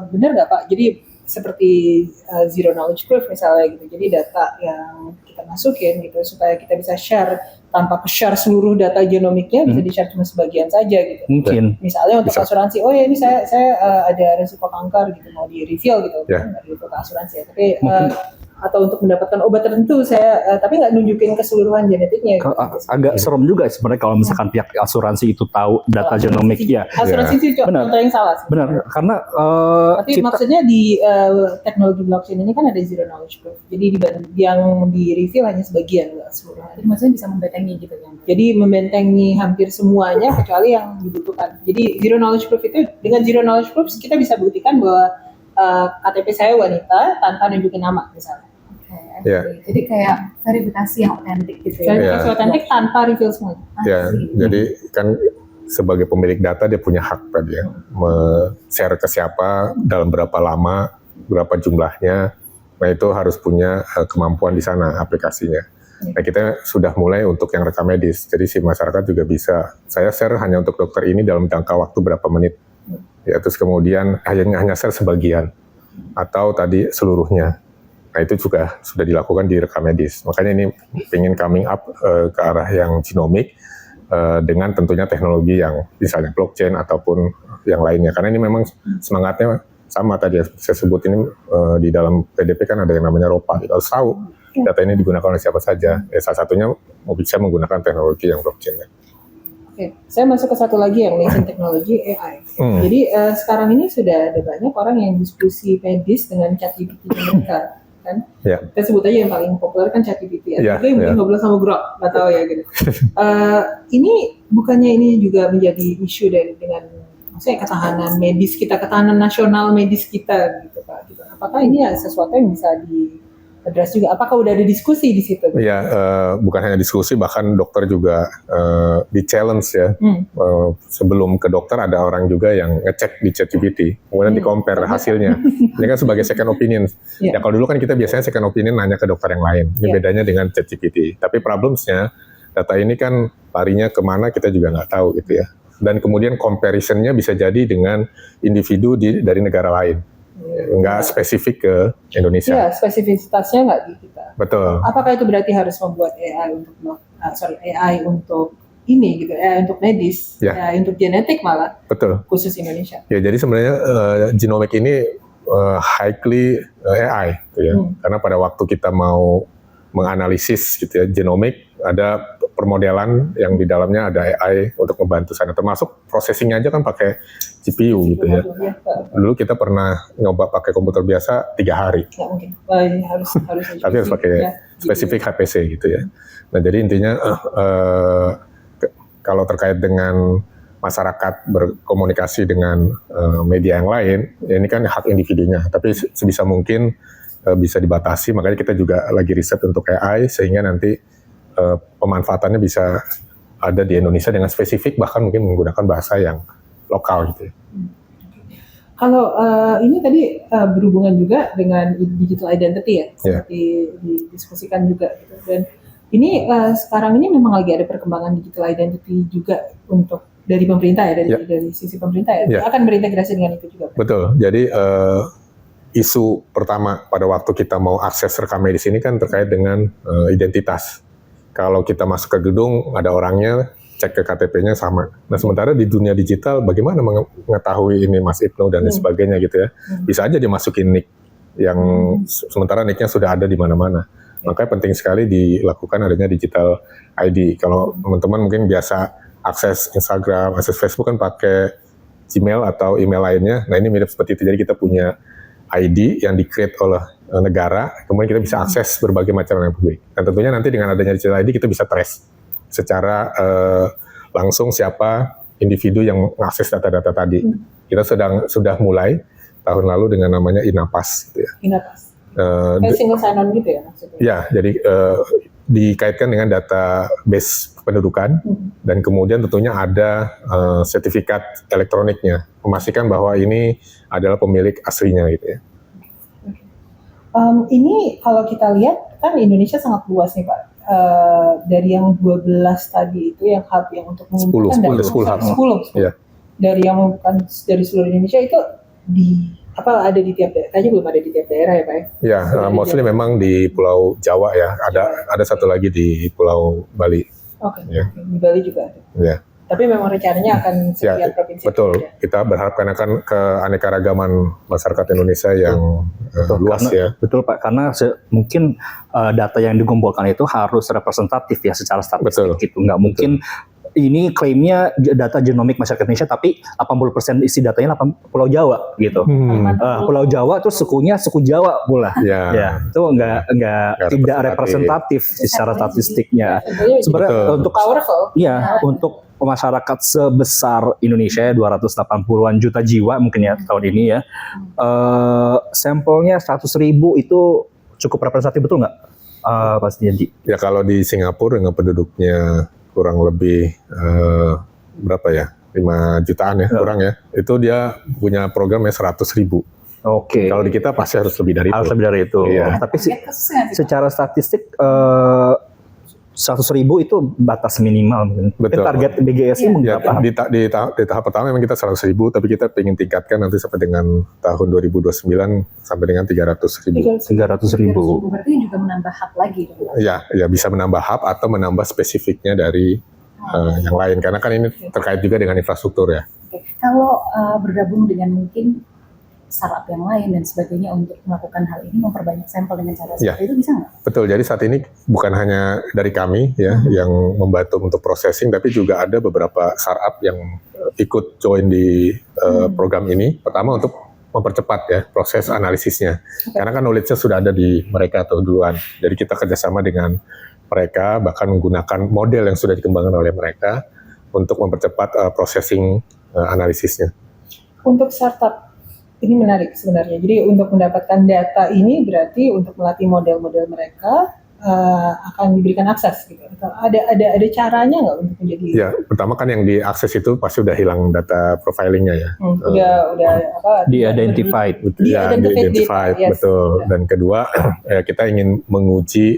benar nggak Pak? Jadi seperti zero knowledge proof misalnya gitu. Jadi data yang kita masukin gitu supaya kita bisa share tanpa share seluruh data genomiknya, bisa di-share cuma sebagian saja gitu.
Mungkin.
Misalnya untuk asuransi, oh ya ini saya ada risiko kanker gitu, mau di-reveal gitu, nggak di-reveal ke asuransi ya. Tapi atau untuk mendapatkan obat tertentu saya tapi nggak nunjukin keseluruhan genetiknya.
Agak serem juga sebenarnya kalau misalkan pihak asuransi itu tahu data genomik ya.
Asuransi itu contoh yang salah sih.
Benar, karena
tapi maksudnya di teknologi blockchain ini kan ada zero knowledge proof. Jadi yang di reveal hanya sebagian, nggak seluruhnya.
Jadi maksudnya bisa membentengi gitu kan.
Jadi membentengi hampir semuanya kecuali yang dibutuhkan. Jadi zero knowledge proof itu, dengan zero knowledge proof kita bisa buktikan bahwa KTP saya wanita tanpa nunjukin nama misalnya.
Jadi kayak verifikasi yang otentik gitu ya.
Verifikasi otentik tanpa reveal semuanya.
Jadi kan sebagai pemilik data dia punya hak tadi ya, share ke siapa, dalam berapa lama, berapa jumlahnya. Nah itu harus punya kemampuan di sana aplikasinya. Nah kita sudah mulai untuk yang rekam medis. Jadi si masyarakat juga bisa, saya share hanya untuk dokter ini dalam jangka waktu berapa menit. Ya, terus kemudian hanya share sebagian atau tadi seluruhnya. Nah itu juga sudah dilakukan di rekam medis. Makanya ini ingin coming up ke arah yang genomik dengan tentunya teknologi yang misalnya blockchain ataupun yang lainnya. Karena ini memang semangatnya sama tadi saya sebut ini di dalam PDP kan ada yang namanya ROPA. Kita harus tahu data ini digunakan oleh siapa saja. Ya, salah satunya bisa menggunakan teknologi yang blockchain.
Oke, saya masuk ke satu lagi yang nascent teknologi AI. Jadi sekarang ini sudah ada banyak orang yang diskusi medis dengan ChatGPT mereka, kan?
Ya.
Kita sebut aja yang paling populer kan ChatGPT.
Ya,
Ada juga yang mungkin ngobrol sama Grok, nggak tahu ya gitu. Ini bukannya ini juga menjadi isu dengan maksudnya ketahanan medis kita, ketahanan nasional medis kita, gitu Pak. Gitu. Apakah ini sesuatu yang bisa address juga? Apakah udah ada diskusi di situ?
Ya, bukan hanya diskusi, bahkan dokter juga di challenge ya. Sebelum ke dokter ada orang juga yang ngecek di ChatGPT, kemudian di-compare hasilnya. Ini kan sebagai second opinion. Ya kalau dulu kan kita biasanya second opinion nanya ke dokter yang lain. Ini bedanya dengan ChatGPT. Tapi problemsnya, data ini kan larinya kemana kita juga nggak tahu gitu ya. Dan kemudian comparison-nya bisa jadi dengan individu dari negara lain. Nggak spesifik ke Indonesia.
Iya, spesifikasinya nggak di kita.
Betul.
Apakah itu berarti harus membuat AI untuk ini gitu, AI untuk medis, AI untuk genetik malah,
betul.
Khusus Indonesia.
Ya, jadi sebenarnya genomic ini highly AI, gitu ya. Karena pada waktu kita mau menganalisis gitu ya, genomik ada permodelan yang di dalamnya ada AI untuk membantu sana, termasuk processing aja kan pakai GPU gitu ya. Dulu kita pernah nyoba pakai komputer biasa 3 hari.
Nggak mungkin. Harus
tapi harus pakai spesifik HPC gitu ya. Nah, jadi intinya kalau terkait dengan masyarakat berkomunikasi dengan media yang lain, ya ini kan hak individunya, tapi sebisa mungkin bisa dibatasi. Makanya kita juga lagi riset untuk AI sehingga nanti pemanfaatannya bisa ada di Indonesia dengan spesifik, bahkan mungkin menggunakan bahasa yang lokal gitu ya.
Kalau ini tadi berhubungan juga dengan digital identity ya, seperti didiskusikan juga gitu. Dan ini sekarang ini memang lagi ada perkembangan digital identity juga untuk dari pemerintah ya, dari sisi pemerintah ya, akan berintegrasi dengan itu juga.
Betul. Jadi isu pertama pada waktu kita mau akses rekam medis ini kan terkait dengan identitas. Kalau kita masuk ke gedung, ada orangnya, cek ke KTP-nya sama. Nah, sementara di dunia digital, bagaimana mengetahui ini Mas Ibnu dan lain sebagainya gitu ya. Bisa aja dimasukin nick, yang sementara nick-nya sudah ada di mana-mana. Makanya penting sekali dilakukan adanya digital ID. Kalau teman-teman mungkin biasa akses Instagram, akses Facebook kan pakai Gmail atau email lainnya. Nah, ini mirip seperti itu. Jadi kita punya ID yang di-create oleh negara, kemudian kita bisa akses berbagai macam yang publik. Dan tentunya nanti dengan adanya digital ID kita bisa trace secara langsung siapa individu yang mengakses data-data tadi. Kita sudah mulai tahun lalu dengan namanya INAPAS gitu ya.
INAPAS. Kayak single sign-on gitu ya maksudnya? Ya,
jadi dikaitkan dengan database pendudukan dan kemudian tentunya ada sertifikat elektroniknya, memastikan bahwa ini adalah pemilik aslinya gitu ya.
Ini kalau kita lihat kan Indonesia sangat luas nih Pak. Dari yang 12 tadi itu yang hub yang untuk mengumpulkan data 10. Yeah. Dari yang mengumpulkan dari seluruh Indonesia itu ada di tiap daerah, kayaknya belum ada di tiap daerah ya Pak ya?
Ya, mostly memang di Pulau Jawa ya, ada satu lagi di Pulau Bali.
Oke, di Bali juga ada.
Ya.
Tapi memang rencananya akan sekian provinsi.
Betul, kita berharap akan keanekaragaman masyarakat Indonesia yang luas ya.
Betul Pak, karena mungkin data yang dikumpulkan itu harus representatif ya secara statistik gitu. Nggak mungkin ini klaimnya data genomik masyarakat Indonesia, tapi 80% isi datanya Pulau Jawa gitu. Pulau Jawa terus sukunya suku Jawa pula. Ya, itu tidak representatif secara statistiknya. Sebenarnya untuk untuk masyarakat sebesar Indonesia 280-an juta jiwa mungkin ya tahun ini ya. Sampelnya 100.000 itu cukup representatif, betul nggak Pak Setiaji?
Ya, kalau di Singapura dengan penduduknya kurang lebih berapa ya, 5 jutaan ya, kurang ya, itu dia punya programnya 100.000.
Oke.
Kalau di kita pasti harus lebih dari itu.
Harus lebih dari itu.
Iya.
Tapi secara statistik 100.000 itu batas minimal.
Betul.
Target BGSI mungkin apa?
Di tahap pertama memang kita 100.000, tapi kita ingin tingkatkan nanti sampai dengan tahun 2029 sampai dengan 300.000.
300.000.
Berarti juga menambah hub lagi.
Ya bisa menambah hub atau menambah spesifiknya dari yang lain. Karena kan ini terkait juga dengan infrastruktur ya.
Kalau bergabung dengan mungkin startup yang lain dan sebagainya untuk melakukan hal ini, memperbanyak sampel dengan cara
Ya.
seperti itu, bisa nggak?
Betul, jadi saat ini bukan hanya dari kami ya yang membantu untuk processing, tapi juga ada beberapa startup yang ikut join di program ini. Pertama untuk mempercepat ya proses analisisnya, karena kan knowledge-nya sudah ada di mereka atau duluan. Jadi kita kerjasama dengan mereka, bahkan menggunakan model yang sudah dikembangkan oleh mereka untuk mempercepat processing analisisnya.
Untuk startup ini menarik sebenarnya. Jadi untuk mendapatkan data ini berarti untuk melatih model-model mereka akan diberikan akses gitu. Atau ada caranya nggak untuk menjadi?
Ya, pertama kan yang diakses itu pasti udah hilang data profilingnya ya.
Udah apa?
Di-identified.
Ya, di-identify,
yes.
betul. Dan kedua, kita ingin menguji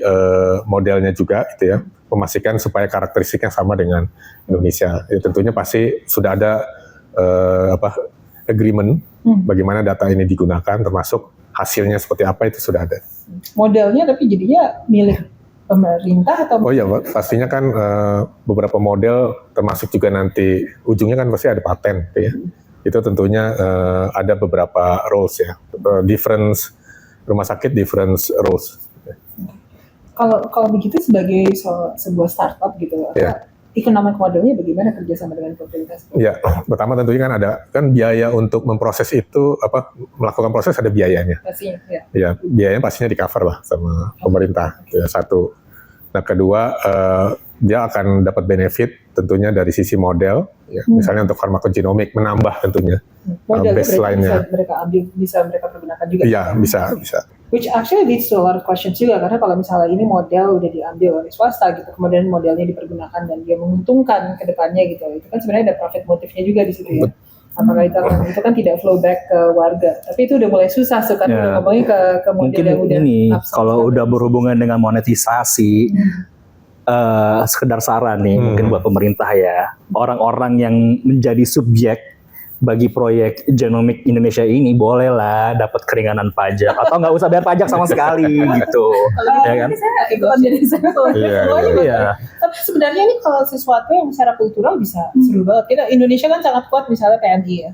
modelnya juga, gitu ya, memastikan supaya karakteristiknya sama dengan Indonesia. Ya, tentunya pasti sudah ada agreement bagaimana data ini digunakan, termasuk hasilnya seperti apa itu sudah ada.
Modelnya tapi jadinya milik pemerintah atau?
Oh iya, pastinya kan beberapa model, termasuk juga nanti ujungnya kan pasti ada paten, gitu ya. Itu tentunya ada beberapa roles ya, different rumah sakit, different roles.
Kalau begitu sebagai sebuah startup gitu,
Ya.
economic modelnya bagaimana kerjasama dengan pemerintah?
Ya, pertama tentunya kan ada kan biaya untuk memproses itu, melakukan proses ada biayanya.
Pastinya, ya.
Ya, biayanya pastinya di cover lah sama pemerintah. Ya, satu. Nah, kedua, dia akan dapat benefit tentunya dari sisi model, ya, misalnya untuk farmakogenomik menambah tentunya
Modelnya berarti
baseline-nya.
bisa mereka ambil, bisa mereka pergunakan juga.
Iya, bisa.
Which actually leads to a lot of questions juga, karena kalau misalnya ini model udah diambil oleh swasta gitu, kemudian modelnya dipergunakan dan dia menguntungkan ke depannya gitu, itu kan sebenarnya ada profit motifnya juga di situ ya. Apakah itu kan tidak flow back ke warga, tapi itu udah mulai susah so, karena udah ngomongin ke model
Mungkin
yang udah
ini
absurd
kalau
banget.
udah berhubungan dengan monetisasi, sekedar saran nih mungkin buat pemerintah ya, orang-orang yang menjadi subjek bagi proyek Genomic Indonesia ini bolehlah dapat keringanan pajak atau nggak usah bayar pajak sama sekali gitu.
Kalau
Ya kan?
ini saya ikutan jadi sampel.
Iya,
iya.
Tapi sebenarnya ini kalau sesuatu yang secara kultural bisa seru banget. Kita Indonesia kan sangat kuat, misalnya PMI ya,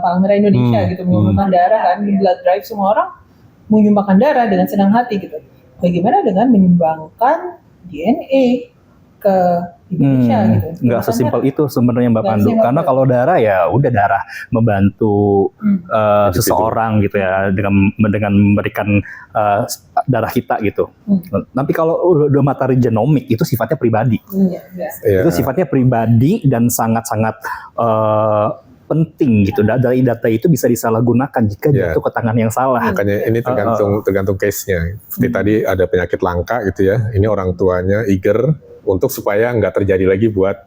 Palang Merah Indonesia gitu, menyumbangkan darah kan, blood drive, semua orang menyumbangkan darah dengan senang hati gitu. Bagaimana dengan menyumbangkan DNA ke Indonesia gitu?
Nggak sesimpel itu sebenarnya Mbak
Nggak
Pandu.
sesimpel
Karena
itu.
kalau darah ya udah darah membantu seseorang gitu ya dengan memberikan darah kita gitu. Tapi kalau udah materi genomik itu sifatnya pribadi.
Iya, iya.
Iya.
Itu sifatnya pribadi dan sangat-sangat penting gitu. Dari data itu bisa disalahgunakan jika
Iya.
jatuh ke tangan yang salah.
Makanya ini tergantung case-nya. Seperti tadi ada penyakit langka gitu ya. Ini orang tuanya eager untuk supaya nggak terjadi lagi buat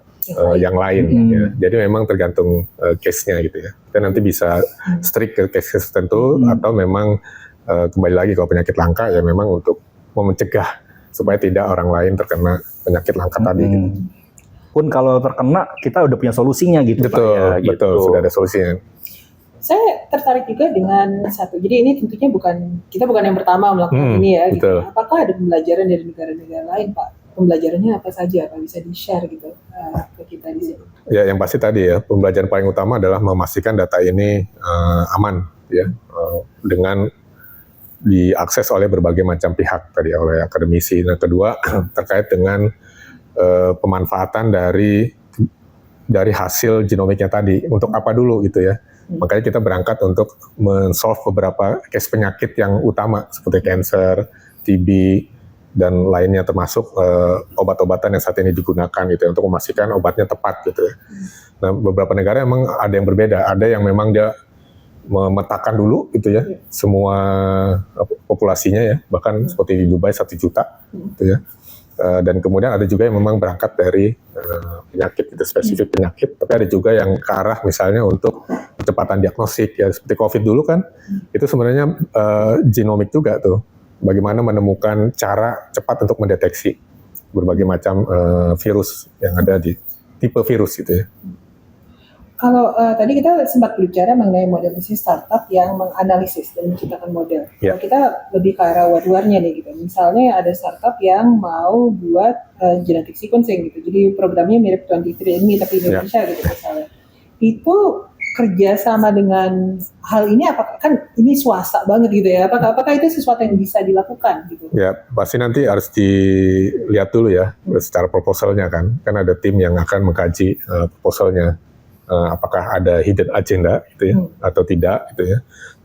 yang lain. Ya. Jadi memang tergantung case-nya gitu ya. Kita nanti bisa strict ke case tertentu atau memang kembali lagi kalau penyakit langka ya memang untuk mencegah supaya tidak orang lain terkena penyakit langka tadi. Gitu.
Pun kalau terkena kita udah punya solusinya gitu Pak,
Betul,
ya, gitu.
betul sudah ada solusinya.
Saya tertarik juga dengan satu. Jadi ini tentunya kita bukan yang pertama melakukan ini ya. Gitu.
Betul.
Apakah ada pembelajaran dari negara-negara lain, Pak? Pembelajarannya apa saja? Apa bisa di-share gitu ke kita di sini?
Ya, yang pasti tadi ya pembelajaran paling utama adalah memastikan data ini aman ya dengan diakses oleh berbagai macam pihak tadi oleh akademisi. Nah, kedua terkait dengan pemanfaatan dari hasil genomiknya tadi untuk apa dulu gitu ya. Makanya kita berangkat untuk men-solve beberapa case penyakit yang utama seperti cancer, TB dan lainnya, termasuk obat-obatan yang saat ini digunakan gitu ya, untuk memastikan obatnya tepat gitu ya. Nah, beberapa negara memang ada yang berbeda, ada yang memang dia memetakan dulu gitu ya semua populasinya ya, bahkan seperti di Dubai 1 juta gitu ya. Dan kemudian ada juga yang memang berangkat dari penyakit itu spesifik penyakit, tapi ada juga yang ke arah misalnya untuk kecepatan diagnostik ya, seperti COVID dulu kan itu sebenarnya genomik juga tuh, bagaimana menemukan cara cepat untuk mendeteksi berbagai macam virus yang ada di tipe virus gitu ya.
Kalau tadi kita sempat berbicara mengenai model bisnis startup yang menganalisis dan menciptakan model.
Ya.
Kalau kita lebih ke arah luar-luarnya nih gitu. Misalnya ada startup yang mau buat genetic sequencing gitu. Jadi programnya mirip 23andMe tapi Indonesia gitu misalnya. Itu kerja sama dengan hal ini? Apakah kan ini swasta banget gitu ya? Apakah itu sesuatu yang bisa dilakukan gitu?
Ya, pasti nanti harus dilihat dulu ya secara proposalnya kan ada tim yang akan mengkaji proposalnya, apakah ada hidden agenda gitu ya atau tidak gitu ya.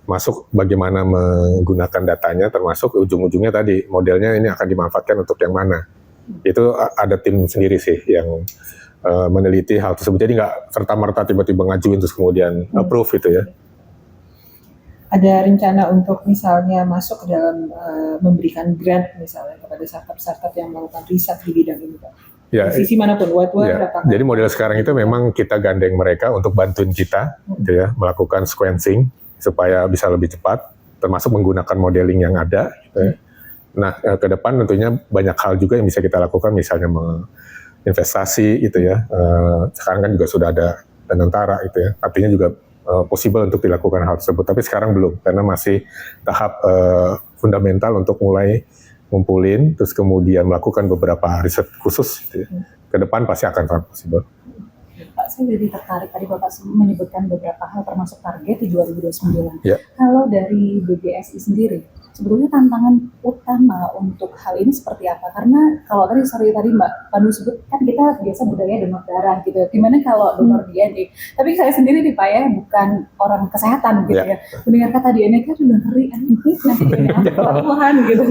Termasuk bagaimana menggunakan datanya, termasuk ujung-ujungnya tadi modelnya ini akan dimanfaatkan untuk yang mana. Itu ada tim sendiri sih yang meneliti hal tersebut. Jadi nggak serta-merta tiba-tiba ngajuin terus kemudian approve gitu ya.
Ada rencana untuk misalnya masuk ke dalam memberikan grant misalnya kepada startup-startup yang melakukan riset di bidang ini, Pak?
Ya,
Di sisi manapun,
ya. Jadi model sekarang itu memang kita gandeng mereka untuk bantuin kita gitu ya, melakukan sequencing supaya bisa lebih cepat, termasuk menggunakan modeling yang ada gitu ya. Nah, ke depan tentunya banyak hal juga yang bisa kita lakukan, misalnya investasi gitu ya. Sekarang kan juga sudah ada Danantara gitu ya. Artinya juga possible untuk dilakukan hal tersebut. Tapi sekarang belum, karena masih tahap fundamental untuk mulai ngumpulin, terus kemudian melakukan beberapa riset khusus gitu ya. Ke depan pasti akan sangat possible.
Pak, saya jadi tertarik tadi Bapak menyebutkan beberapa hal termasuk target di 2029.
Ya.
Kalau dari BGSI sendiri, sebetulnya tantangan utama untuk hal ini seperti apa? Karena kalau tadi Mbak Pandu sebut kan kita biasa budaya donor darah gitu. Gimana kalau donor DNA? Tapi saya sendiri nih Pak ya, bukan orang kesehatan gitu ya. Mendengar kata DNA kan sudah ngeri, nanti DNA Tuhan gitu.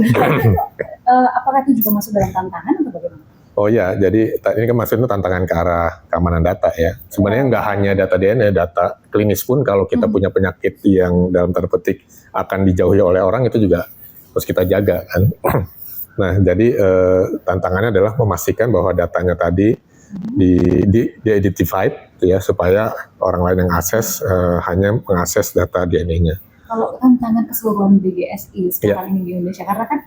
Apakah itu juga masuk dalam tantangan atau bagaimana?
Oh ya, jadi ini kan maksudnya tantangan ke arah keamanan data ya. Sebenarnya nggak hanya data DNA, data klinis pun kalau kita punya penyakit yang dalam tanda petik akan dijauhi oleh orang itu juga harus kita jaga kan. Nah, jadi tantangannya adalah memastikan bahwa datanya tadi di-identified ya, supaya orang lain yang akses hanya mengakses data DNA-nya.
Kalau tantangan keseluruhan BGSI sekarang ini di Indonesia, karena kan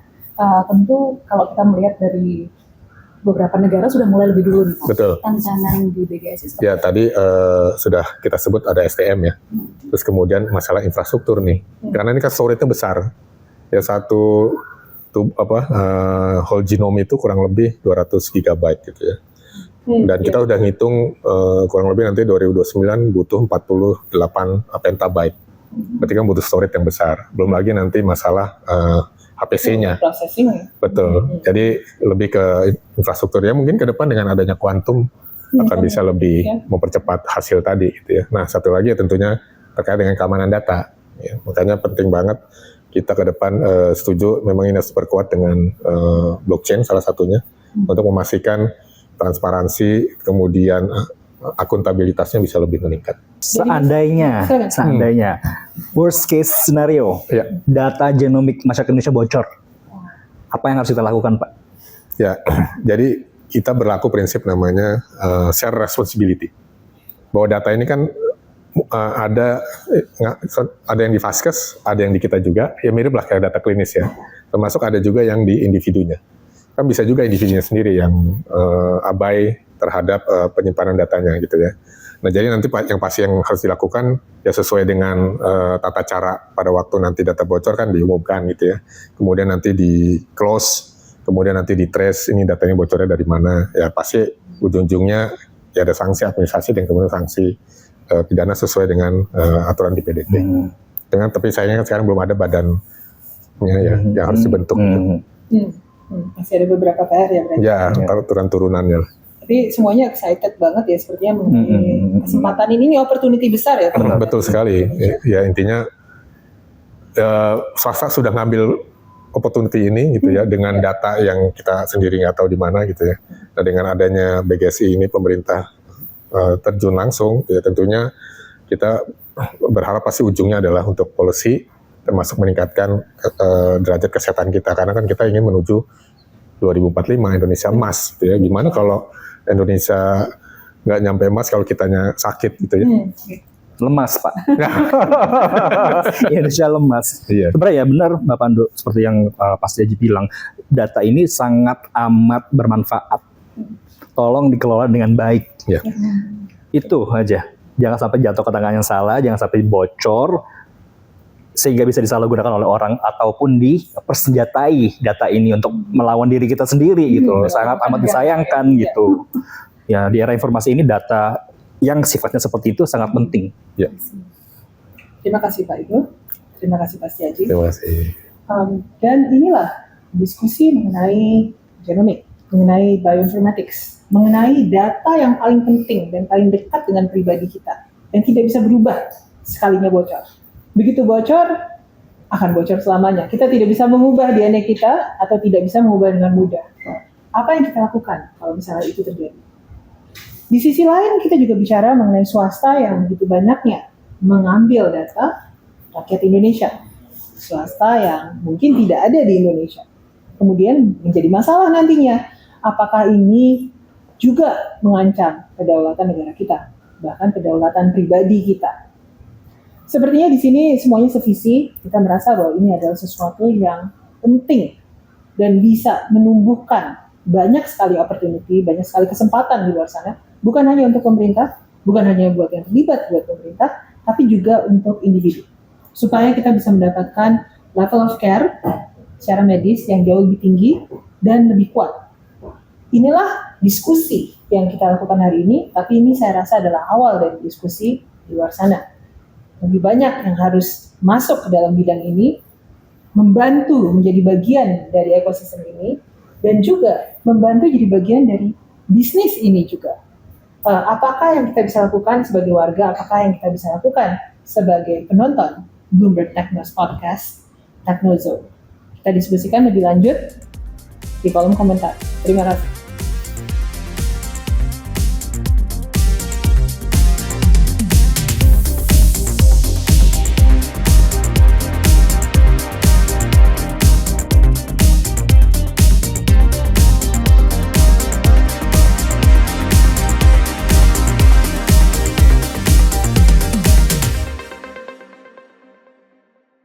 tentu kalau kita melihat dari beberapa negara sudah mulai lebih dulu nih Pak.
Betul.
Tantangan di BGSI seperti
Ya, tadi sudah kita sebut ada SDM ya. Terus kemudian masalah infrastruktur nih. Karena ini kan storage-nya besar. Ya, whole genome itu kurang lebih 200 GB gitu ya. Dan kita udah ngitung kurang lebih nanti 2029 butuh 48 petabyte. Berarti kan butuh storage yang besar. Belum lagi nanti masalah HPC-nya.
Processing.
Betul. Jadi lebih ke infrastrukturnya, mungkin ke depan dengan adanya kuantum akan bisa lebih mempercepat hasil tadi gitu ya. Nah, satu lagi ya tentunya terkait dengan keamanan data. Ya, makanya penting banget kita ke depan setuju memang ini harus diperkuat dengan blockchain salah satunya untuk memastikan transparansi, kemudian akuntabilitasnya bisa lebih meningkat.
Seandainya worst case scenario, data genomik masyarakat Indonesia bocor, apa yang harus kita lakukan, Pak?
Ya, jadi kita berlaku prinsip namanya share responsibility. Bahwa data ini kan ada yang di Vaskes, ada yang di kita juga, ya mirip lah kayak data klinis ya. Termasuk ada juga yang di individunya. Kan bisa juga individunya sendiri yang abai terhadap penyimpanan datanya gitu ya. Nah, jadi nanti yang pasti yang harus dilakukan ya sesuai dengan tata cara pada waktu nanti data bocor kan diumumkan gitu ya. Kemudian nanti di close, kemudian nanti di trace ini datanya bocornya dari mana. Ya pasti ujung-ujungnya ya ada sanksi administrasi dan kemudian sanksi pidana sesuai dengan aturan di PDT. Dengan tapi sayangnya kan sekarang belum ada badan yang harus dibentuk.
Masih ada beberapa PR ya berarti.
Ya, turunannya.
Tapi semuanya excited banget ya sepertinya mengenai kesempatan ini opportunity besar ya.
Betul sekali. Ya intinya swasta sudah ngambil opportunity ini gitu ya dengan data yang kita sendiri nggak tahu di mana gitu ya. Nah, dengan adanya BGSI ini pemerintah terjun langsung ya tentunya kita berharap pasti ujungnya adalah untuk policy termasuk meningkatkan derajat kesehatan kita karena kan kita ingin menuju 2045 Indonesia emas gitu ya. Gimana kalau Indonesia nggak nyampe emas kalau kitanya sakit gitu ya.
Lemas, Pak. Indonesia lemas.
Iya.
Sebenarnya ya benar Mbak Pandu, seperti yang Pak Setiaji bilang, data ini sangat amat bermanfaat. Tolong dikelola dengan baik.
Iya.
Itu aja. Jangan sampai jatuh ke tangan yang salah, jangan sampai bocor, sehingga bisa disalahgunakan oleh orang ataupun dipersenjatai data ini untuk melawan diri kita sendiri gitu. Sangat amat disayangkan gitu. Ya, di era informasi ini data yang sifatnya seperti itu sangat penting.
Terima kasih Pak Igo, terima kasih Pak Setiaji.
Terima kasih.
Dan inilah diskusi mengenai genomic, mengenai bioinformatics, mengenai data yang paling penting dan paling dekat dengan pribadi kita, yang tidak bisa berubah sekalinya bocor. Begitu bocor, akan bocor selamanya. Kita tidak bisa mengubah DNA kita atau tidak bisa mengubah dengan mudah. Apa yang kita lakukan kalau misalnya itu terjadi? Di sisi lain, kita juga bicara mengenai swasta yang begitu banyaknya mengambil data rakyat Indonesia. Swasta yang mungkin tidak ada di Indonesia. Kemudian menjadi masalah nantinya. Apakah ini juga mengancam kedaulatan negara kita, bahkan kedaulatan pribadi kita? Sepertinya di sini semuanya sevisi. Kita merasa bahwa ini adalah sesuatu yang penting dan bisa menumbuhkan banyak sekali opportunity, banyak sekali kesempatan di luar sana. Bukan hanya untuk pemerintah, bukan hanya buat yang terlibat buat pemerintah, tapi juga untuk individu. Supaya kita bisa mendapatkan level of care secara medis yang jauh lebih tinggi dan lebih kuat. Inilah diskusi yang kita lakukan hari ini, tapi ini saya rasa adalah awal dari diskusi di luar sana. Lebih banyak yang harus masuk ke dalam bidang ini, membantu menjadi bagian dari ekosistem ini, dan juga membantu jadi bagian dari bisnis ini juga. Apakah yang kita bisa lakukan sebagai warga, apakah yang kita bisa lakukan sebagai penonton Bloomberg Technos Podcast, Technozone. Kita diskusikan lebih lanjut di kolom komentar. Terima kasih.